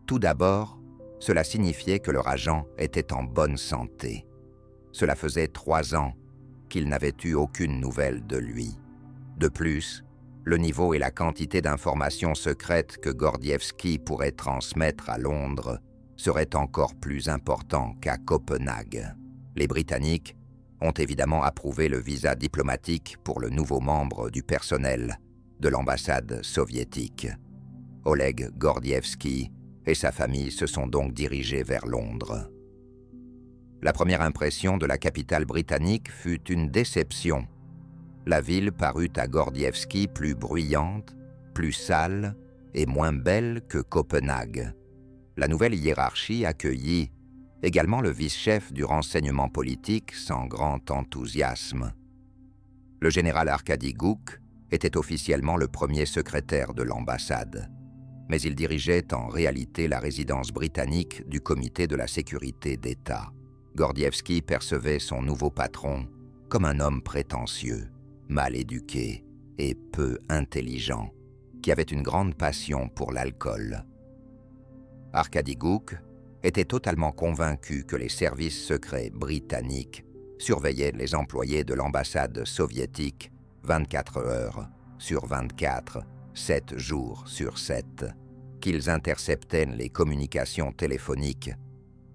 Tout d'abord, cela signifiait que leur agent était en bonne santé. Cela faisait 3 ans qu'ils n'avaient eu aucune nouvelle de lui. De plus, le niveau et la quantité d'informations secrètes que Gordievski pourrait transmettre à Londres seraient encore plus importants qu'à Copenhague. Les Britanniques ont évidemment approuvé le visa diplomatique pour le nouveau membre du personnel de l'ambassade soviétique. Oleg Gordievski et sa famille se sont donc dirigés vers Londres. La première impression de la capitale britannique fut une déception. La ville parut à Gordievski plus bruyante, plus sale et moins belle que Copenhague. La nouvelle hiérarchie accueillit également le vice-chef du renseignement politique sans grand enthousiasme. Le général Arkady Gouk était officiellement le premier secrétaire de l'ambassade, mais il dirigeait en réalité la résidence britannique du Comité de la sécurité d'État. Gordievski percevait son nouveau patron comme un homme prétentieux, mal éduqué et peu intelligent, qui avait une grande passion pour l'alcool. Arkady Gouk était totalement convaincu que les services secrets britanniques surveillaient les employés de l'ambassade soviétique 24 heures sur 24, 7 jours sur 7, qu'ils interceptaient les communications téléphoniques,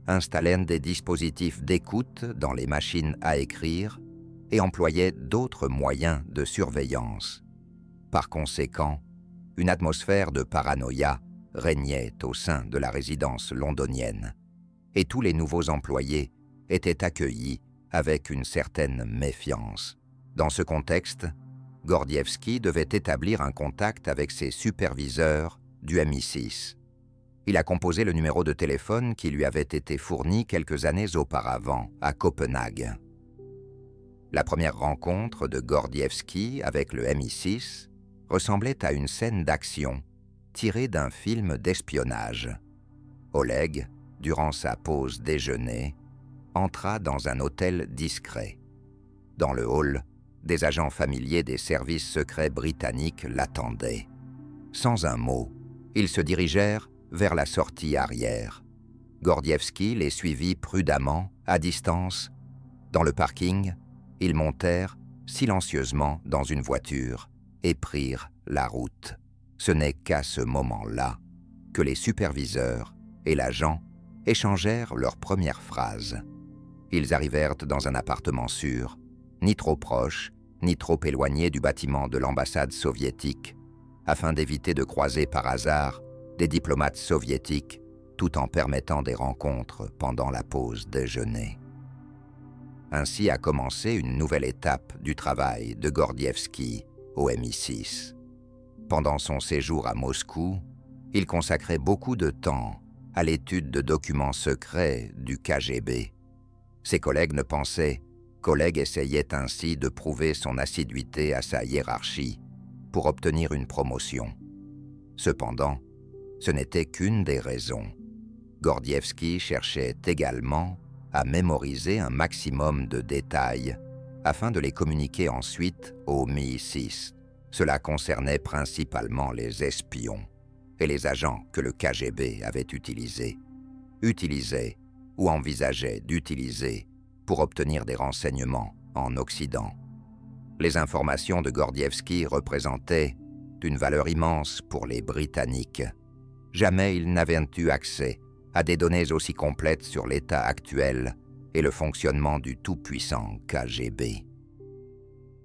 installaient des dispositifs d'écoute dans les machines à écrire et employaient d'autres moyens de surveillance. Par conséquent, une atmosphère de paranoïa régnait au sein de la résidence londonienne, et tous les nouveaux employés étaient accueillis avec une certaine méfiance. Dans ce contexte, Gordievski devait établir un contact avec ses superviseurs du MI6. Il a composé le numéro de téléphone qui lui avait été fourni quelques années auparavant à Copenhague. La première rencontre de Gordievski avec le MI6 ressemblait à une scène d'action tirée d'un film d'espionnage. Oleg, durant sa pause déjeuner, entra dans un hôtel discret. Dans le hall, des agents familiers des services secrets britanniques l'attendaient. Sans un mot, ils se dirigèrent vers la sortie arrière. Gordievski les suivit prudemment, à distance. Dans le parking, ils montèrent silencieusement dans une voiture et prirent la route. Ce n'est qu'à ce moment-là que les superviseurs et l'agent échangèrent leurs premières phrases. Ils arrivèrent dans un appartement sûr, ni trop proche, ni trop éloigné du bâtiment de l'ambassade soviétique, afin d'éviter de croiser par hasard des diplomates soviétiques, tout en permettant des rencontres pendant la pause déjeuner. Ainsi a commencé une nouvelle étape du travail de Gordievski au MI6. Pendant son séjour à Moscou, il consacrait beaucoup de temps à l'étude de documents secrets du KGB. Ses collègues ne pensaient qu'Oleg essayait ainsi de prouver son assiduité à sa hiérarchie pour obtenir une promotion. Cependant, ce n'était qu'une des raisons. Gordievski cherchait également à mémoriser un maximum de détails afin de les communiquer ensuite au MI6. Cela concernait principalement les espions et les agents que le KGB avait utilisait ou envisageait d'utiliser pour obtenir des renseignements en Occident. Les informations de Gordievski représentaient une valeur immense pour les Britanniques. Jamais ils n'avaient eu accès à des données aussi complètes sur l'état actuel et le fonctionnement du tout-puissant KGB.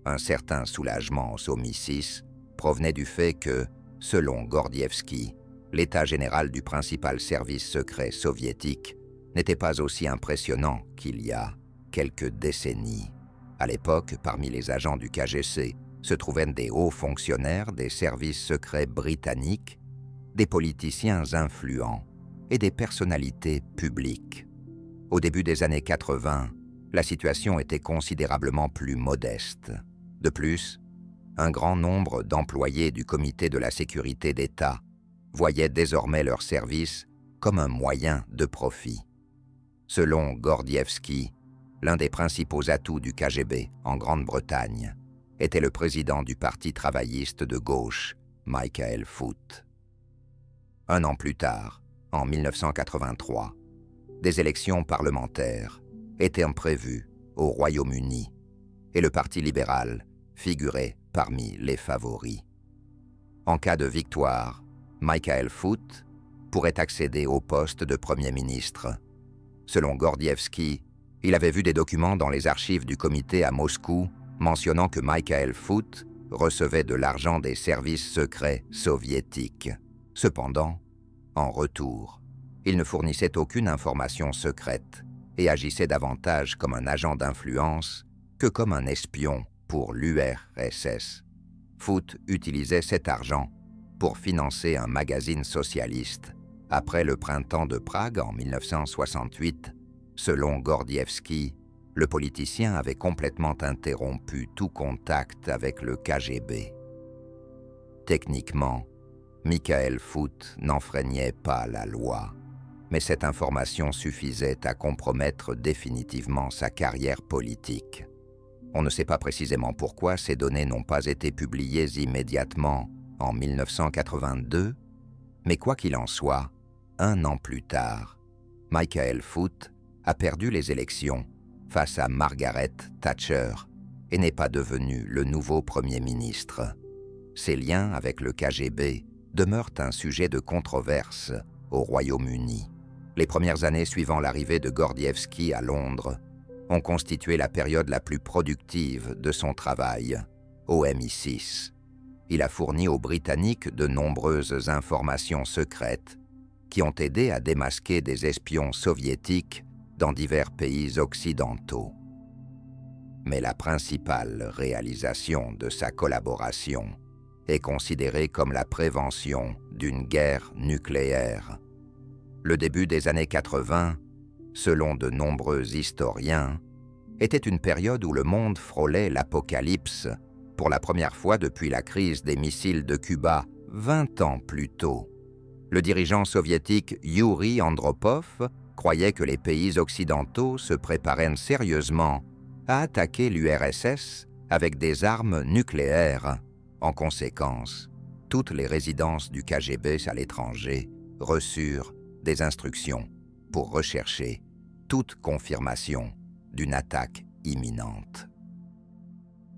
Un certain soulagement au MI6 provenait du fait que, selon Gordievski, l'état général du principal service secret soviétique n'était pas aussi impressionnant qu'il y a quelques décennies. À l'époque, parmi les agents du KGC se trouvaient des hauts fonctionnaires des services secrets britanniques des politiciens influents et des personnalités publiques. Au début des années 80, la situation était considérablement plus modeste. De plus, un grand nombre d'employés du Comité de la sécurité d'État voyaient désormais leur service comme un moyen de profit. Selon Gordievsky, l'un des principaux atouts du KGB en Grande-Bretagne était le président du Parti travailliste de gauche, Michael Foot. Un an plus tard, en 1983, des élections parlementaires étaient prévues au Royaume-Uni et le Parti libéral figurait parmi les favoris. En cas de victoire, Michael Foot pourrait accéder au poste de Premier ministre. Selon Gordievsky, il avait vu des documents dans les archives du comité à Moscou mentionnant que Michael Foot recevait de l'argent des services secrets soviétiques. Cependant, en retour, il ne fournissait aucune information secrète et agissait davantage comme un agent d'influence que comme un espion pour l'URSS. Foot utilisait cet argent pour financer un magazine socialiste après le printemps de Prague en 1968. Selon Gordievsky, le politicien avait complètement interrompu tout contact avec le KGB. Techniquement, Michael Foot n'enfreignait pas la loi, mais cette information suffisait à compromettre définitivement sa carrière politique. On ne sait pas précisément pourquoi ces données n'ont pas été publiées immédiatement en 1982, mais quoi qu'il en soit, un an plus tard, Michael Foot a perdu les élections face à Margaret Thatcher et n'est pas devenu le nouveau Premier ministre. Ses liens avec le KGB demeurent un sujet de controverse au Royaume-Uni. Les premières années suivant l'arrivée de Gordievsky à Londres ont constitué la période la plus productive de son travail au MI6. Il a fourni aux Britanniques de nombreuses informations secrètes qui ont aidé à démasquer des espions soviétiques dans divers pays occidentaux. Mais la principale réalisation de sa collaboration est considérée comme la prévention d'une guerre nucléaire. Le début des années 80, selon de nombreux historiens, était une période où le monde frôlait l'apocalypse pour la première fois depuis la crise des missiles de Cuba 20 ans plus tôt. Le dirigeant soviétique Yuri Andropov croyait que les pays occidentaux se préparaient sérieusement à attaquer l'URSS avec des armes nucléaires. En conséquence, toutes les résidences du KGB à l'étranger reçurent des instructions pour rechercher toute confirmation d'une attaque imminente.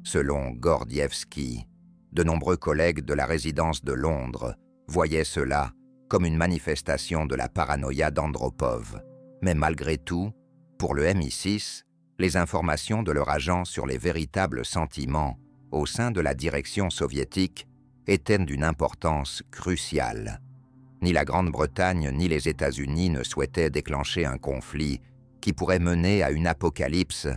Selon Gordievsky, de nombreux collègues de la résidence de Londres voyaient cela comme une manifestation de la paranoïa d'Andropov. Mais malgré tout, pour le MI6, les informations de leur agent sur les véritables sentiments au sein de la direction soviétique étaient d'une importance cruciale. Ni la Grande-Bretagne ni les États-Unis ne souhaitaient déclencher un conflit qui pourrait mener à une apocalypse,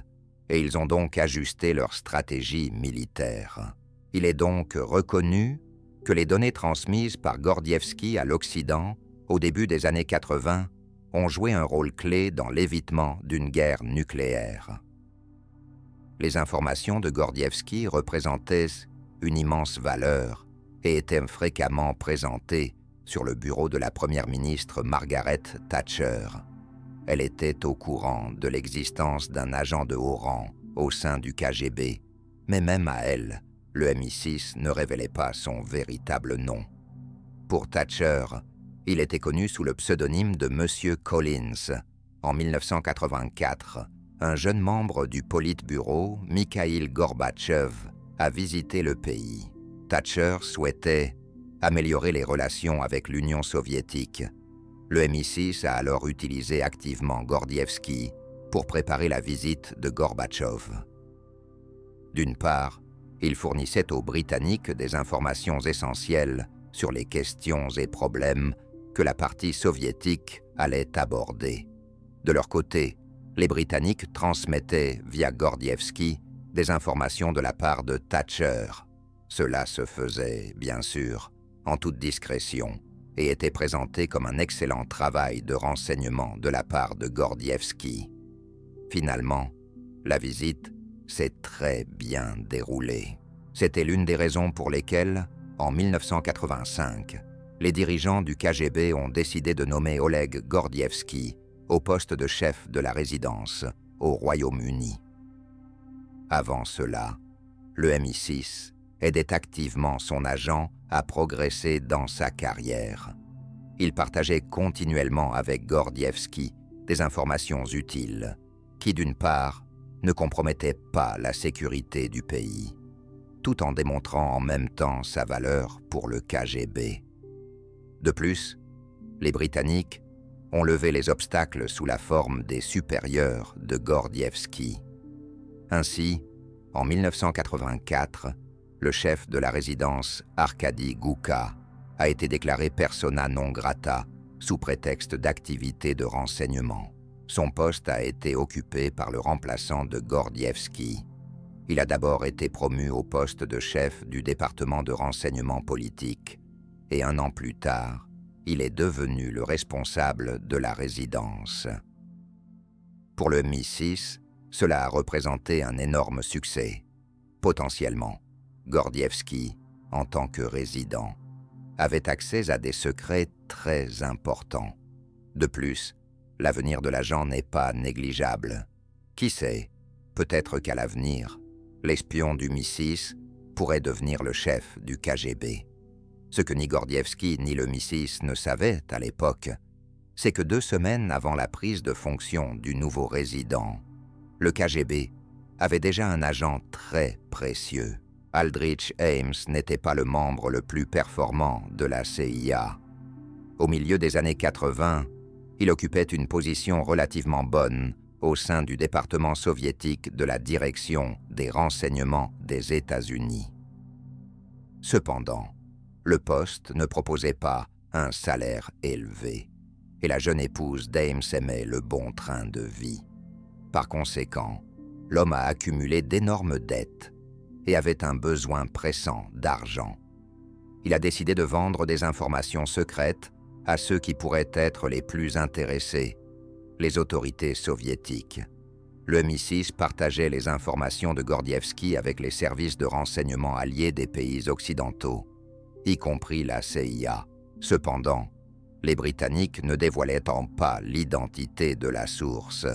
et ils ont donc ajusté leur stratégie militaire. Il est donc reconnu que les données transmises par Gordievsky à l'Occident au début des années 80 ont joué un rôle clé dans l'évitement d'une guerre nucléaire. Les informations de Gordievsky représentaient une immense valeur et étaient fréquemment présentées sur le bureau de la première ministre Margaret Thatcher. Elle était au courant de l'existence d'un agent de haut rang au sein du KGB, mais même à elle, le MI6 ne révélait pas son véritable nom. Pour Thatcher, il était connu sous le pseudonyme de Monsieur Collins. En 1984, un jeune membre du Politburo, Mikhail Gorbatchev, a visité le pays. Thatcher souhaitait améliorer les relations avec l'Union soviétique. Le MI6 a alors utilisé activement Gordievsky pour préparer la visite de Gorbatchev. D'une part, il fournissait aux Britanniques des informations essentielles sur les questions et problèmes que la partie soviétique allait aborder. De leur côté, les Britanniques transmettaient via Gordievsky des informations de la part de Thatcher. Cela se faisait, bien sûr, en toute discrétion et était présenté comme un excellent travail de renseignement de la part de Gordievski. Finalement, la visite s'est très bien déroulée. C'était l'une des raisons pour lesquelles, en 1985, les dirigeants du KGB ont décidé de nommer Oleg Gordievski au poste de chef de la résidence au Royaume-Uni. Avant cela, le MI6 aidait activement son agent à progresser dans sa carrière. Il partageait continuellement avec Gordievski des informations utiles qui, d'une part, ne compromettaient pas la sécurité du pays, tout en démontrant en même temps sa valeur pour le KGB. De plus, les Britanniques ont levé les obstacles sous la forme des supérieurs de Gordievski. Ainsi, en 1984, le chef de la résidence Arkady Gouka a été déclaré persona non grata sous prétexte d'activité de renseignement. Son poste a été occupé par le remplaçant de Gordievski. Il a d'abord été promu au poste de chef du département de renseignement politique et 1 an plus tard, il est devenu le responsable de la résidence. Pour le MI6, cela a représenté un énorme succès. Potentiellement, Gordievski, en tant que résident, avait accès à des secrets très importants. De plus, l'avenir de l'agent n'est pas négligeable. Qui sait, peut-être qu'à l'avenir, l'espion du MI6 pourrait devenir le chef du KGB. Ce que ni Gordievski ni le MI6 ne savaient à l'époque, c'est que 2 semaines avant la prise de fonction du nouveau résident, le KGB avait déjà un agent très précieux. Aldrich Ames n'était pas le membre le plus performant de la CIA. Au milieu des années 80, il occupait une position relativement bonne au sein du département soviétique de la direction des renseignements des États-Unis. Cependant, le poste ne proposait pas un salaire élevé, et la jeune épouse d'Ames aimait le bon train de vie. Par conséquent, l'homme a accumulé d'énormes dettes et avait un besoin pressant d'argent. Il a décidé de vendre des informations secrètes à ceux qui pourraient être les plus intéressés, les autorités soviétiques. Le MI6 partageait les informations de Gordievski avec les services de renseignement alliés des pays occidentaux, y compris la CIA. Cependant, les Britanniques ne dévoilaient pas l'identité de la source.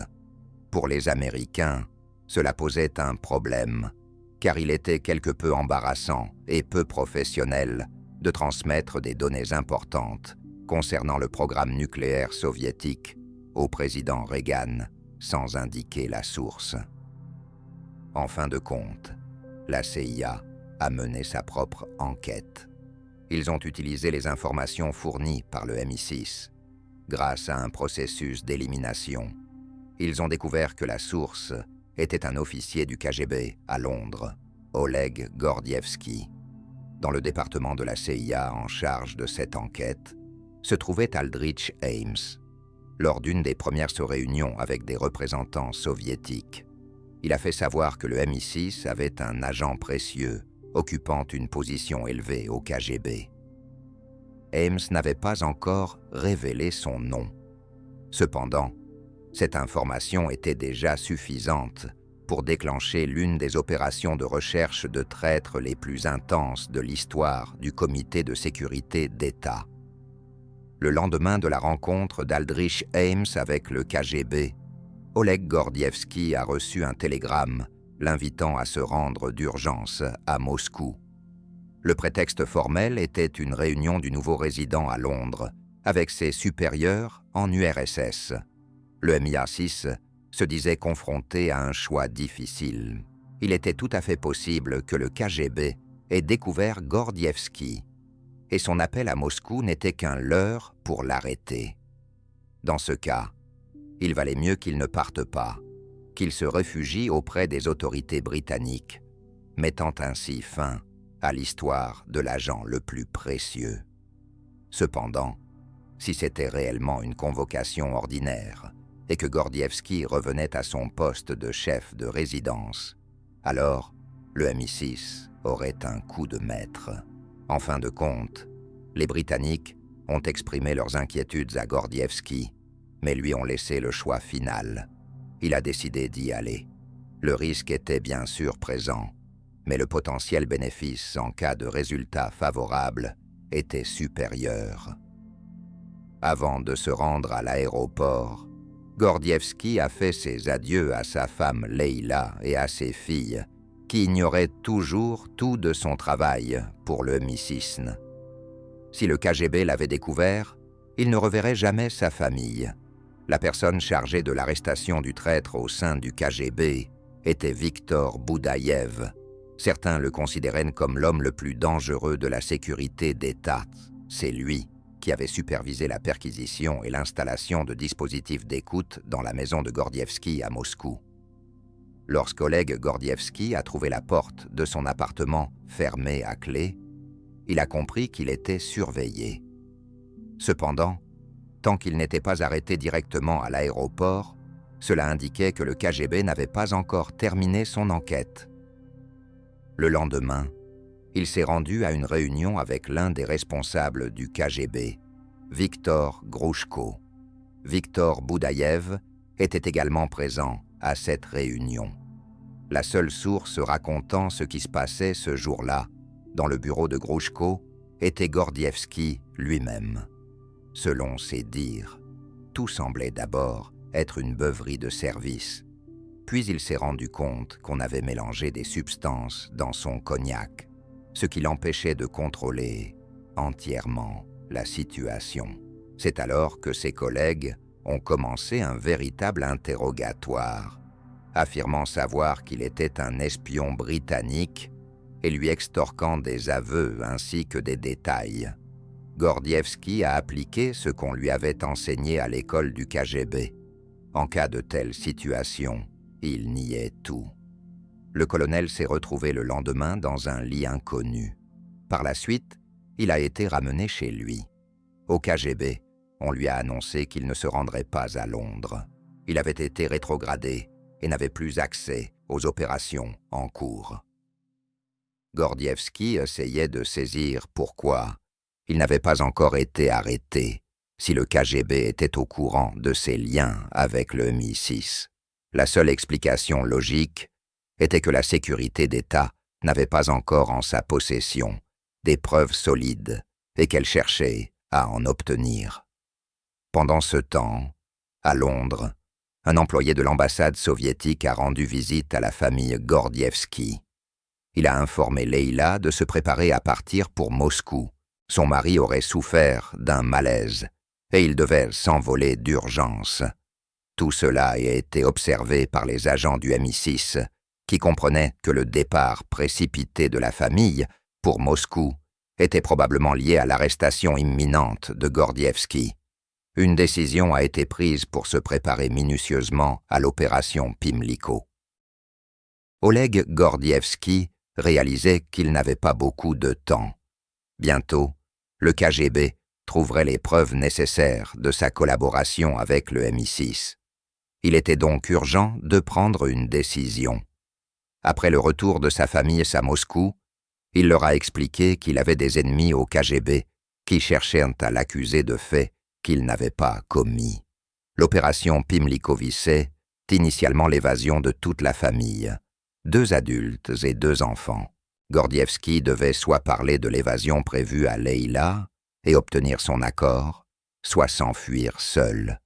Pour les Américains, cela posait un problème, car il était quelque peu embarrassant et peu professionnel de transmettre des données importantes concernant le programme nucléaire soviétique au président Reagan sans indiquer la source. En fin de compte, la CIA a mené sa propre enquête. Ils ont utilisé les informations fournies par le MI6. Grâce à un processus d'élimination, ils ont découvert que la source était un officier du KGB à Londres, Oleg Gordievski. Dans le département de la CIA en charge de cette enquête, se trouvait Aldrich Ames. Lors d'une des premières réunions avec des représentants soviétiques, il a fait savoir que le MI6 avait un agent précieux occupant une position élevée au KGB. Ames n'avait pas encore révélé son nom. Cependant, cette information était déjà suffisante pour déclencher l'une des opérations de recherche de traîtres les plus intenses de l'histoire du Comité de sécurité d'État. Le lendemain de la rencontre d'Aldrich Ames avec le KGB, Oleg Gordievski a reçu un télégramme l'invitant à se rendre d'urgence à Moscou. Le prétexte formel était une réunion du nouveau résident à Londres avec ses supérieurs en URSS. Le MI6 se disait confronté à un choix difficile. Il était tout à fait possible que le KGB ait découvert Gordievski, et son appel à Moscou n'était qu'un leurre pour l'arrêter. Dans ce cas, il valait mieux qu'il ne parte pas, qu'il se réfugie auprès des autorités britanniques, mettant ainsi fin à l'histoire de l'agent le plus précieux. Cependant, si c'était réellement une convocation ordinaire et que Gordievski revenait à son poste de chef de résidence, alors le MI6 aurait un coup de maître. En fin de compte, les Britanniques ont exprimé leurs inquiétudes à Gordievski, mais lui ont laissé le choix final. Il a décidé d'y aller. Le risque était bien sûr présent, mais le potentiel bénéfice en cas de résultat favorable était supérieur. Avant de se rendre à l'aéroport, Gordievski a fait ses adieux à sa femme Leila et à ses filles, qui ignoraient toujours tout de son travail pour le MI6. Si le KGB l'avait découvert, il ne reverrait jamais sa famille. La personne chargée de l'arrestation du traître au sein du KGB était Viktor Boudaïev. Certains le considéraient comme l'homme le plus dangereux de la sécurité d'État. C'est lui qui avait supervisé la perquisition et l'installation de dispositifs d'écoute dans la maison de Gordievski à Moscou. Lorsqu'Oleg Gordievski a trouvé la porte de son appartement fermée à clé, il a compris qu'il était surveillé. Cependant, tant qu'il n'était pas arrêté directement à l'aéroport, cela indiquait que le KGB n'avait pas encore terminé son enquête. Le lendemain, il s'est rendu à une réunion avec l'un des responsables du KGB, Viktor Grouchko. Viktor Boudaïev était également présent à cette réunion. La seule source racontant ce qui se passait ce jour-là, dans le bureau de Grouchko, était Gordievski lui-même. Selon ses dires, tout semblait d'abord être une beuverie de service. Puis il s'est rendu compte qu'on avait mélangé des substances dans son cognac, ce qui l'empêchait de contrôler entièrement la situation. C'est alors que ses collègues ont commencé un véritable interrogatoire, affirmant savoir qu'il était un espion britannique et lui extorquant des aveux ainsi que des détails. Gordievski a appliqué ce qu'on lui avait enseigné à l'école du KGB. En cas de telle situation, il niait tout. Le colonel s'est retrouvé le lendemain dans un lit inconnu. Par la suite, il a été ramené chez lui. Au KGB, on lui a annoncé qu'il ne se rendrait pas à Londres. Il avait été rétrogradé et n'avait plus accès aux opérations en cours. Gordievski essayait de saisir pourquoi il n'avait pas encore été arrêté si le KGB était au courant de ses liens avec le MI6. La seule explication logique était que la sécurité d'État n'avait pas encore en sa possession des preuves solides et qu'elle cherchait à en obtenir. Pendant ce temps, à Londres, un employé de l'ambassade soviétique a rendu visite à la famille Gordievski. Il a informé Leila de se préparer à partir pour Moscou. Son mari aurait souffert d'un malaise et il devait s'envoler d'urgence. Tout cela a été observé par les agents du MI6, qui comprenaient que le départ précipité de la famille pour Moscou était probablement lié à l'arrestation imminente de Gordievski. Une décision a été prise pour se préparer minutieusement à l'opération Pimlico. Oleg Gordievski réalisait qu'il n'avait pas beaucoup de temps. Bientôt, le KGB trouverait les preuves nécessaires de sa collaboration avec le MI6. Il était donc urgent de prendre une décision. Après le retour de sa famille à Moscou, il leur a expliqué qu'il avait des ennemis au KGB qui cherchaient à l'accuser de faits qu'il n'avait pas commis. L'opération Pimlico-Vysse est initialement l'évasion de toute la famille, 2 adultes et 2 enfants. Gordievski devait soit parler de l'évasion prévue à Leila et obtenir son accord, soit s'enfuir seul.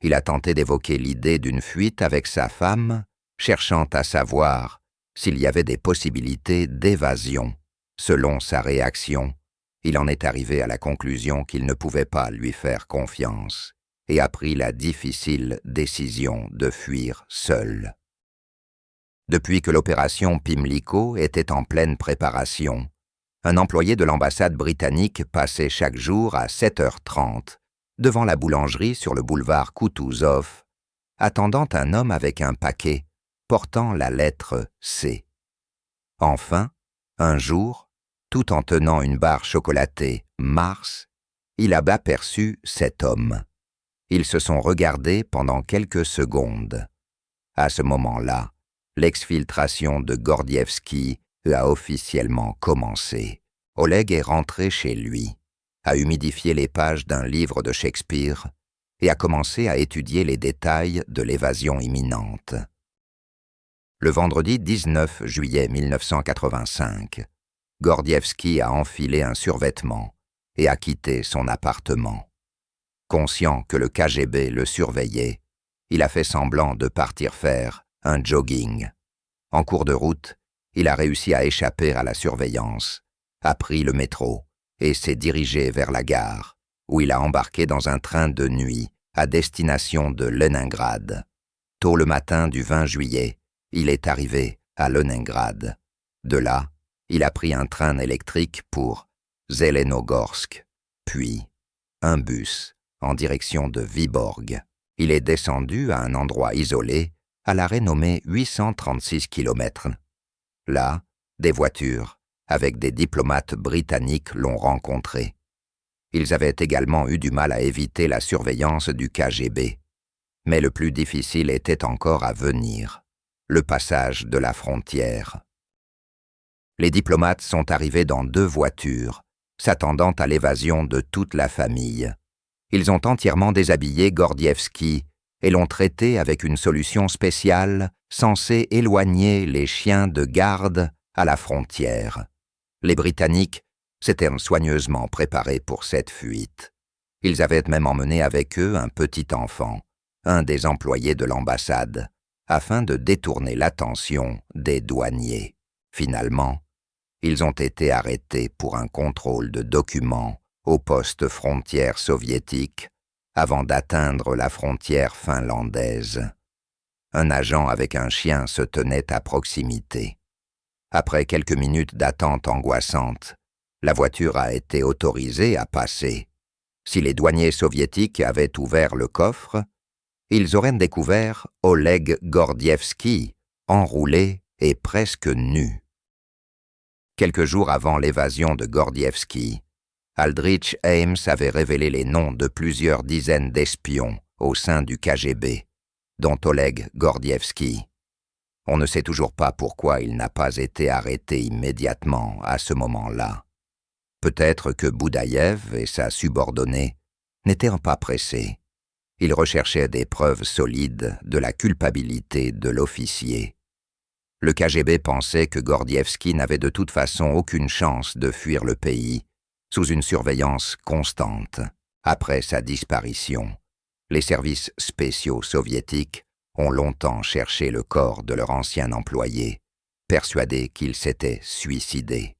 Il a tenté d'évoquer l'idée d'une fuite avec sa femme, cherchant à savoir s'il y avait des possibilités d'évasion. Selon sa réaction, il en est arrivé à la conclusion qu'il ne pouvait pas lui faire confiance et a pris la difficile décision de fuir seul. Depuis que l'opération Pimlico était en pleine préparation, un employé de l'ambassade britannique passait chaque jour à 7h30 devant la boulangerie sur le boulevard Koutouzov, attendant un homme avec un paquet portant la lettre C. Enfin, un jour, tout en tenant une barre chocolatée Mars, il a aperçu cet homme. Ils se sont regardés pendant quelques secondes. À ce moment-là, l'exfiltration de Gordievski a officiellement commencé. Oleg est rentré chez lui. a humidifié les pages d'un livre de Shakespeare et a commencé à étudier les détails de l'évasion imminente. Le vendredi 19 juillet 1985, Gordievski a enfilé un survêtement et a quitté son appartement. Conscient que le KGB le surveillait, il a fait semblant de partir faire un jogging. En cours de route, il a réussi à échapper à la surveillance, a pris le métro et s'est dirigé vers la gare, où il a embarqué dans un train de nuit à destination de Leningrad. Tôt le matin du 20 juillet, il est arrivé à Leningrad. De là, il a pris un train électrique pour Zelenogorsk, puis un bus en direction de Vyborg. Il est descendu à un endroit isolé, à l'arrêt nommé 836 km. Là, des voitures avec des diplomates britanniques l'ont rencontré. Ils avaient également eu du mal à éviter la surveillance du KGB. Mais le plus difficile était encore à venir, le passage de la frontière. Les diplomates sont arrivés dans 2 voitures, s'attendant à l'évasion de toute la famille. Ils ont entièrement déshabillé Gordievski et l'ont traité avec une solution spéciale censée éloigner les chiens de garde à la frontière. Les Britanniques s'étaient soigneusement préparés pour cette fuite. Ils avaient même emmené avec eux un petit enfant, un des employés de l'ambassade, afin de détourner l'attention des douaniers. Finalement, ils ont été arrêtés pour un contrôle de documents au poste frontière soviétique avant d'atteindre la frontière finlandaise. Un agent avec un chien se tenait à proximité. Après quelques minutes d'attente angoissante, la voiture a été autorisée à passer. Si les douaniers soviétiques avaient ouvert le coffre, ils auraient découvert Oleg Gordievski, enroulé et presque nu. Quelques jours avant l'évasion de Gordievski, Aldrich Ames avait révélé les noms de plusieurs dizaines d'espions au sein du KGB, dont Oleg Gordievski. On ne sait toujours pas pourquoi il n'a pas été arrêté immédiatement à ce moment-là. Peut-être que Boudaïev et sa subordonnée n'étaient pas pressés. Ils recherchaient des preuves solides de la culpabilité de l'officier. Le KGB pensait que Gordievski n'avait de toute façon aucune chance de fuir le pays sous une surveillance constante. Après sa disparition, les services spéciaux soviétiques ont longtemps cherché le corps de leur ancien employé, persuadés qu'il s'était suicidé.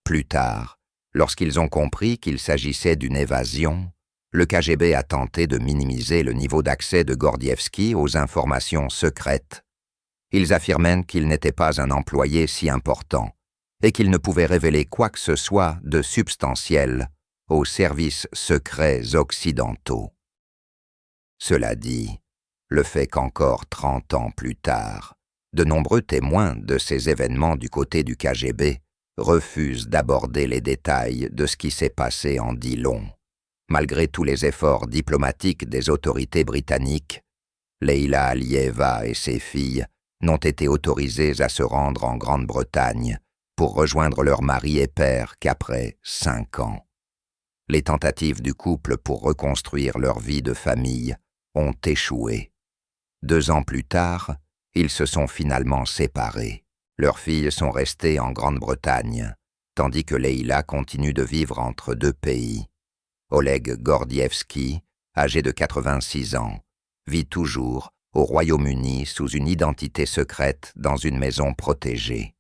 Plus tard, lorsqu'ils ont compris qu'il s'agissait d'une évasion, le KGB a tenté de minimiser le niveau d'accès de Gordievski aux informations secrètes. Ils affirmaient qu'il n'était pas un employé si important et qu'il ne pouvait révéler quoi que ce soit de substantiel aux services secrets occidentaux. Cela dit, le fait qu'encore 30 ans plus tard, de nombreux témoins de ces événements du côté du KGB refusent d'aborder les détails de ce qui s'est passé en dit long. Malgré tous les efforts diplomatiques des autorités britanniques, Leila Alieva et ses filles n'ont été autorisées à se rendre en Grande-Bretagne pour rejoindre leur mari et père qu'après 5 ans. Les tentatives du couple pour reconstruire leur vie de famille ont échoué. 2 ans plus tard, ils se sont finalement séparés. Leurs filles sont restées en Grande-Bretagne, tandis que Leila continue de vivre entre 2 pays. Oleg Gordievski, âgé de 86 ans, vit toujours au Royaume-Uni sous une identité secrète dans une maison protégée.